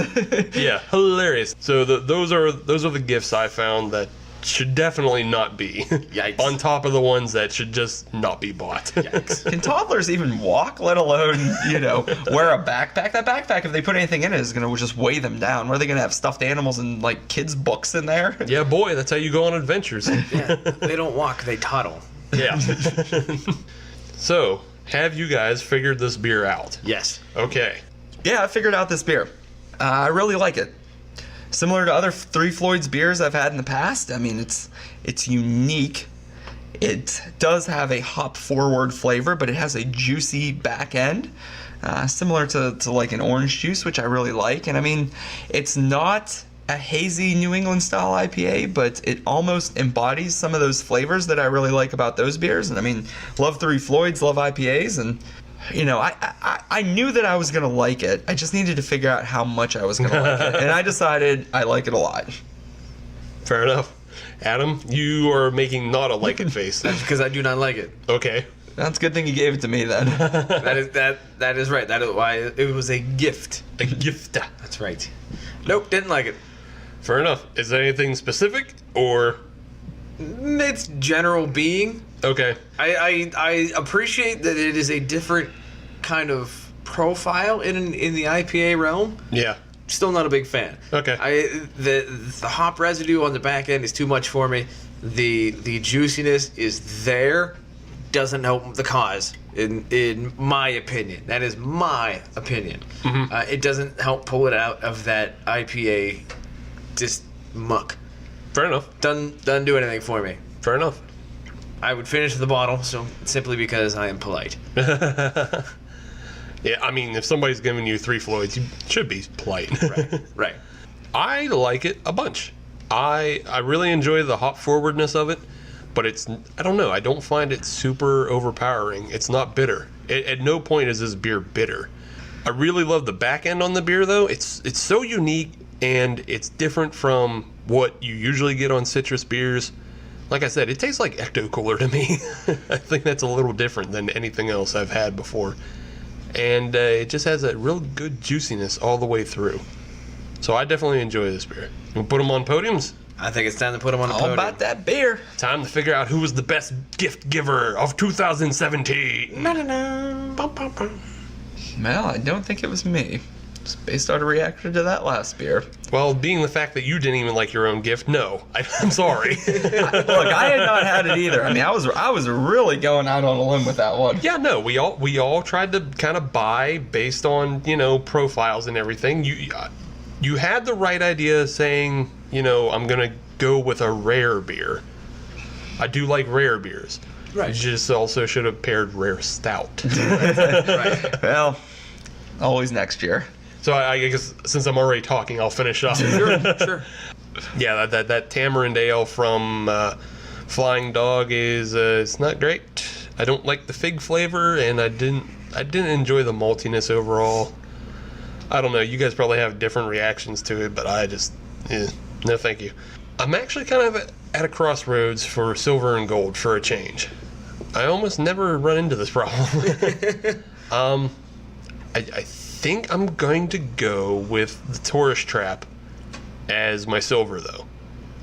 Yeah, hilarious. So those are the gifts I found that should definitely not be. Yikes. On top of the ones that should just not be bought. Yikes. Can toddlers even walk, let alone, wear a backpack? That backpack, if they put anything in it, is going to just weigh them down. What are they going to have, stuffed animals and, kids' books in there? Yeah, boy, that's how you go on adventures. Yeah, they don't walk, they toddle. Yeah. So, have you guys figured this beer out? Yes. Okay. Yeah, I figured out this beer. I really like it. Similar to other 3 Floyds beers I've had in the past. I mean, it's unique. It does have a hop-forward flavor, but it has a juicy back end, similar to like an orange juice, which I really like. And I mean, it's not a hazy New England style IPA, but it almost embodies some of those flavors that I really like about those beers. And I mean, love 3 Floyds, love IPAs, and I knew that I was going to like it. I just needed to figure out how much I was going to like it. And I decided I like it a lot. Fair enough. Adam, you are making not a like it face. That's because I do not like it. Okay. That's a good thing you gave it to me then. That is right. That is why it was a gift. A gift. That's right. Nope, didn't like it. Fair enough. Is there anything specific or? It's general being. Okay. I appreciate that it is a different kind of profile in the IPA realm. Yeah. Still not a big fan. Okay. The hop residue on the back end is too much for me. The juiciness is there. Doesn't help the cause, in my opinion. That is my opinion. Mm-hmm. It doesn't help pull it out of that IPA just muck. Fair enough. Doesn't do anything for me. Fair enough. I would finish the bottle simply because I am polite. Yeah, I mean, if somebody's giving you 3 Floyds, you should be polite. Right. I like it a bunch. I really enjoy the hop forwardness of it, but I don't know, I don't find it super overpowering. It's not bitter. At no point is this beer bitter. I really love the back end on the beer, though. It's so unique, and it's different from what you usually get on citrus beers. Like I said, it tastes like Ecto Cooler to me. I think that's a little different than anything else I've had before. And it just has that real good juiciness all the way through. So I definitely enjoy this beer. We'll put them on podiums. I think it's time to put them on a All podium. about that beer. Time to figure out who was the best gift giver of 2017. Well, I don't think it was me. Just based on a reaction to that last beer. Well, being the fact that you didn't even like your own gift, no. I'm sorry. Look, I had not had it either. I mean, I was really going out on a limb with that one. Yeah, no, we all tried to kind of buy based on, profiles and everything. You had the right idea saying, I'm going to go with a rare beer. I do like rare beers. Right. You just also should have paired rare stout. Right. Well, always next year. So I guess since I'm already talking, I'll finish up. Sure. Yeah, that Tamarind ale from Flying Dog is it's not great. I don't like the fig flavor, and I didn't enjoy the maltiness overall. I don't know. You guys probably have different reactions to it, but I just no, thank you. I'm actually kind of at a crossroads for silver and gold for a change. I almost never run into this problem. I think I'm going to go with the Tourist Trappe as my silver, though.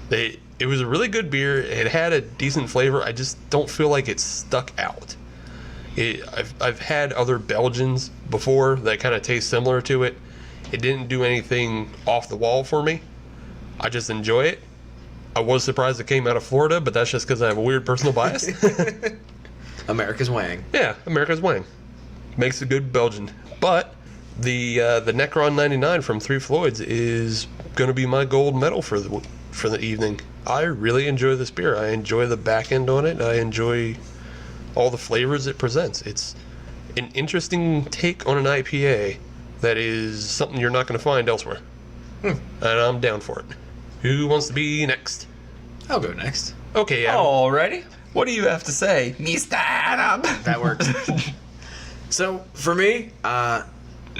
It was a really good beer. It had a decent flavor. I just don't feel like it stuck out. I've had other Belgians before that kind of taste similar to it. It didn't do anything off the wall for me. I just enjoy it. I was surprised it came out of Florida, but that's just because I have a weird personal bias. America's Wang. Yeah, America's Wang. Makes a good Belgian. But the Necron 99 from 3 Floyds is going to be my gold medal for the evening. I really enjoy this beer. I enjoy the back end on it. I enjoy all the flavors it presents. It's an interesting take on an IPA that is something you're not going to find elsewhere. And I'm down for it. Who wants to be next? I'll go next. Okay, Adam. Alrighty. What do you have to say, Mr. Adam? That works. So, for me,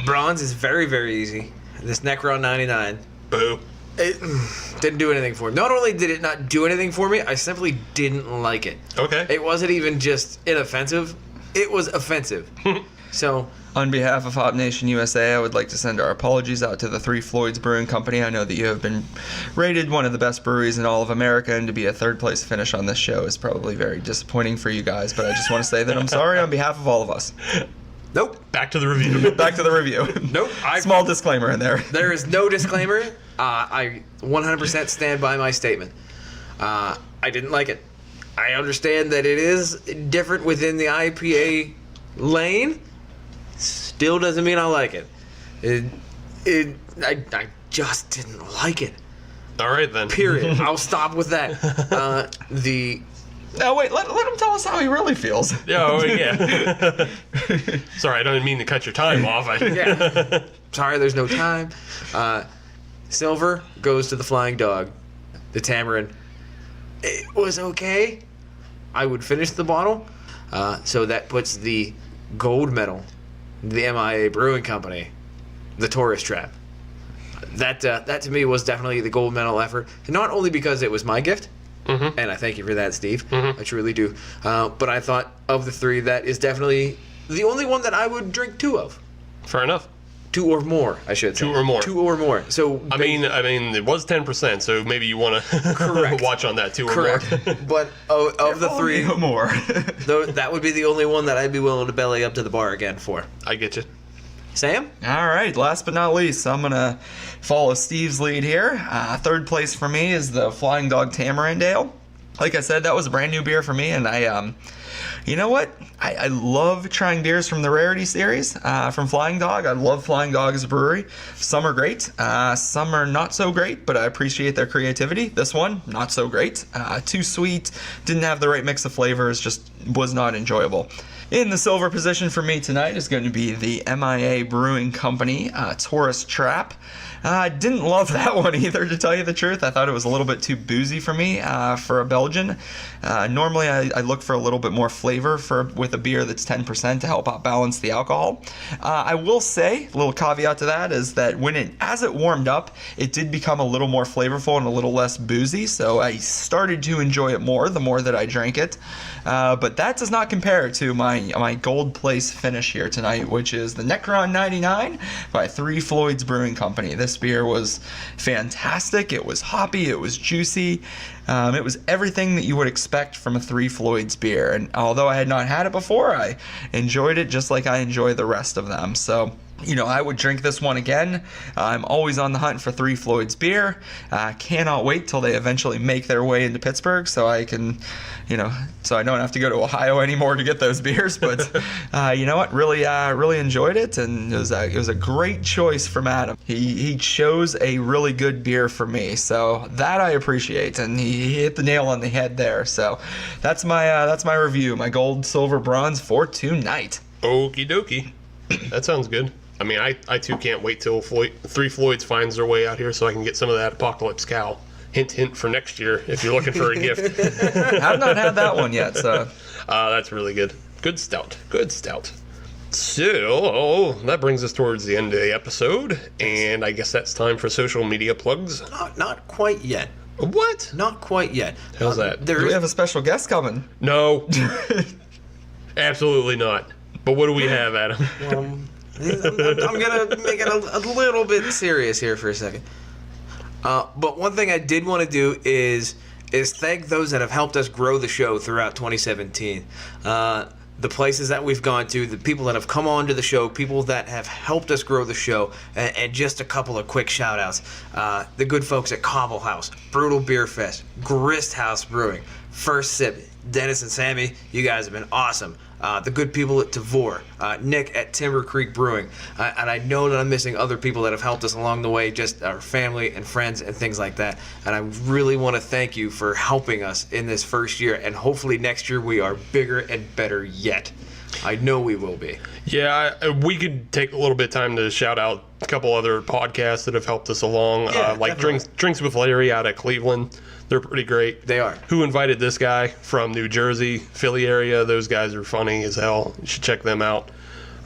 bronze is very, very easy. This Necron 99. Boo. It didn't do anything for me. Not only did it not do anything for me, I simply didn't like it. Okay. It wasn't even just inoffensive. It was offensive. So, On behalf of Hop Nation USA, I would like to send our apologies out to the 3 Floyds Brewing Company. I know that you have been rated one of the best breweries in all of America, and to be a third place finish on this show is probably very disappointing for you guys, but I just want to say that I'm sorry on behalf of all of us. nope. Back to the review. Back to the review. Nope. Small disclaimer in there. There is no disclaimer. I 100% stand by my statement. I didn't like it. I understand that it is different within the IPA lane. Still doesn't mean I like it. I just didn't like it. All right, then. Period. I'll stop with that. No, wait, let him tell us how he really feels. Oh, yeah. Sorry, I don't mean to cut your time off. Yeah. Sorry, there's no time. Silver goes to the Flying Dog. The Tamarind. It was okay. I would finish the bottle. So that puts the gold medal, the MIA Brewing Company, the Tourist Trappe. That to me was definitely the gold medal effort. And not only because it was my gift, Mm-hmm. And I thank you for that, Steve. I truly do. But I thought of the three, that is definitely the only one that I would drink two of. Fair enough. Two or more, I should say. Two or more. Two or more. So I mean, it was 10%, so maybe you want to watch on that, two or more. correct. But of the three, No more. that would be the only one that I'd be willing to belly up to the bar again for. I get you. Sam? All right, last but not least, I'm going to follow Steve's lead here. Third place for me is the Flying Dog Tamarind Ale. Like I said, that was a brand new beer for me, and you know what? I love trying beers from the Rarity series from Flying Dog. I love Flying Dog as a brewery. Some are great. Some are not so great, but I appreciate their creativity. This one, not so great. Too sweet. Didn't have the right mix of flavors. Just was not enjoyable. In the silver position for me tonight is going to be the MIA Brewing Company Taurus Trappe. I didn't love that one either, to tell you the truth. I thought it was a little bit too boozy for me for a Belgian. Normally, I look for a little bit more flavor with a beer that's 10% to help out balance the alcohol. I will say, a little caveat to that is that as it warmed up, it did become a little more flavorful and a little less boozy. So I started to enjoy it more the more that I drank it. But that does not compare to my gold place finish here tonight, which is the Necron 99 by Floyds Brewing Company. This beer was fantastic. It was hoppy. It was juicy. It was everything that you would expect from a Floyds beer. And although I had not had it before, I enjoyed it just like I enjoy the rest of them. So, I would drink this one again. I'm always on the hunt for Floyds beer. Cannot wait till they eventually make their way into Pittsburgh so I can, so I don't have to go to Ohio anymore to get those beers. But you know what? Really enjoyed it, and it was a great choice from Adam. He chose a really good beer for me, so that I appreciate, and he hit the nail on the head there. So that's my review, my gold, silver, bronze for tonight. Okie dokie. That sounds good. I mean, I too can't wait till Floyds finds their way out here so I can get some of that Apocalypse Cow. Hint, hint for next year if you're looking for a gift. I've not had that one yet, so. That's really good. Good stout. So, that brings us towards the end of the episode, and I guess that's time for social media plugs. Not quite yet. What? Not quite yet. How's that? Do we have a special guest coming? No. Absolutely not. But what do we have, Adam? I'm gonna make it a little bit serious here for a second. But one thing I did want to do is thank those that have helped us grow the show throughout 2017. The places that we've gone to, the people that have come on to the show, people that have helped us grow the show, and just a couple of quick shout outs. The good folks at Cobble House, Brutal Beer Fest, Grist House Brewing, First Sip, Dennis and Sammy, you guys have been awesome. The good people at Tavor, Nick at Timber Creek Brewing, and I know that I'm missing other people that have helped us along the way, just our family and friends and things like that. And I really want to thank you for helping us in this first year, and hopefully next year we are bigger and better yet. I know we will be. Yeah, we could take a little bit of time to shout out a couple other podcasts that have helped us along, like Drinks with Larry out at Cleveland. They're pretty great. They are. Who Invited This Guy from New Jersey, Philly area. Those guys are funny as hell. You should check them out.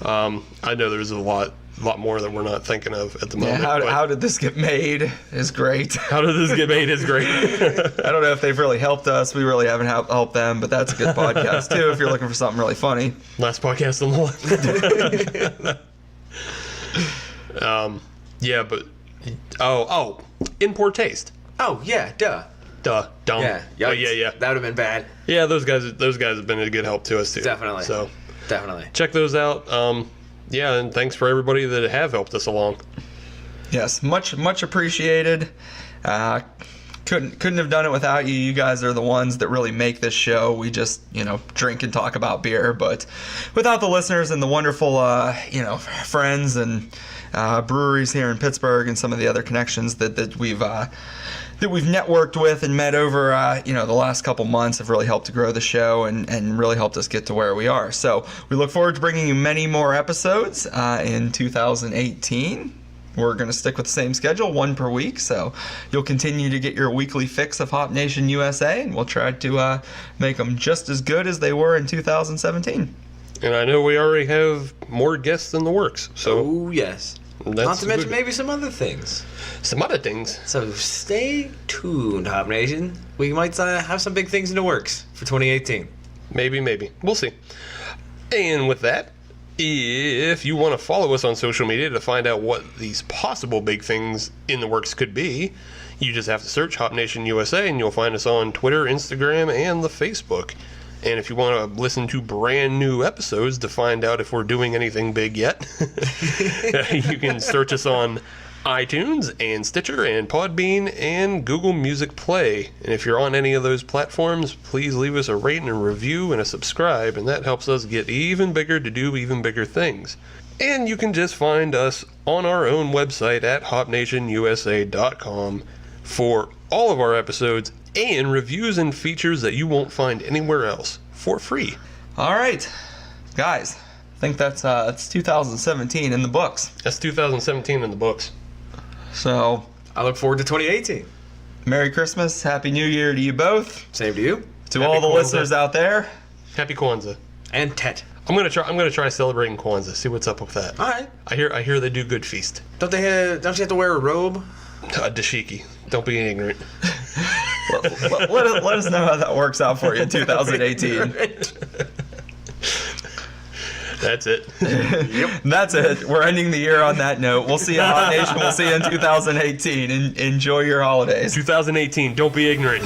I know there's a lot more that we're not thinking of at the moment. How Did This Get Made is great. How Did This Get Made is great. I don't know if they've really helped us. We really haven't helped them, but that's a good podcast too if you're looking for something really funny. Last podcast on the list. Yeah, but In Poor Taste. Oh yeah, dumb. Yeah, yeah. That would have been bad. Yeah, those guys have been a good help to us too. Definitely. So definitely check those out. Yeah, and thanks for everybody that have helped us along. Yes, much appreciated. Couldn't have done it without you. You guys are the ones that really make this show. We just, drink and talk about beer, but without the listeners and the wonderful, friends and breweries here in Pittsburgh and some of the other connections that we've networked with and met over, the last couple months have really helped to grow the show and really helped us get to where we are. So we look forward to bringing you many more episodes in 2018. We're going to stick with the same schedule, one per week, so you'll continue to get your weekly fix of Hop Nation USA, and we'll try to make them just as good as they were in 2017. And I know we already have more guests in the works. So oh, yes. Not to mention maybe some other things. Some other things. So stay tuned, Hop Nation. We might have some big things in the works for 2018. Maybe. We'll see. And with that, if you want to follow us on social media to find out what these possible big things in the works could be, you just have to search Hop Nation USA and you'll find us on Twitter, Instagram, and the Facebook. And if you want to listen to brand new episodes to find out if we're doing anything big yet, you can search us on iTunes and Stitcher and Podbean and Google Music Play. And if you're on any of those platforms, please leave us a rating, a review, and a subscribe, and that helps us get even bigger to do even bigger things. And you can just find us on our own website at hopnationusa.com for all of our episodes and reviews and features that you won't find anywhere else for free. All right, guys, I think that's 2017 in the books. That's 2017 in the books. So I look forward to 2018. Merry Christmas, Happy New Year to you both. Same to you. To Happy all the Kwanzaa. listeners out there. Happy Kwanzaa. And Tet. I'm gonna try celebrating Kwanzaa. See what's up with that. All right. I hear they do good feast. Don't you have to wear a robe? Dashiki. Don't be ignorant. Let us know how that works out for you in 2018. That's it. Yep. That's it. We're ending the year on that note. We'll see you, Hot Nation. We'll see you in 2018. Enjoy your holidays. 2018. Don't be ignorant.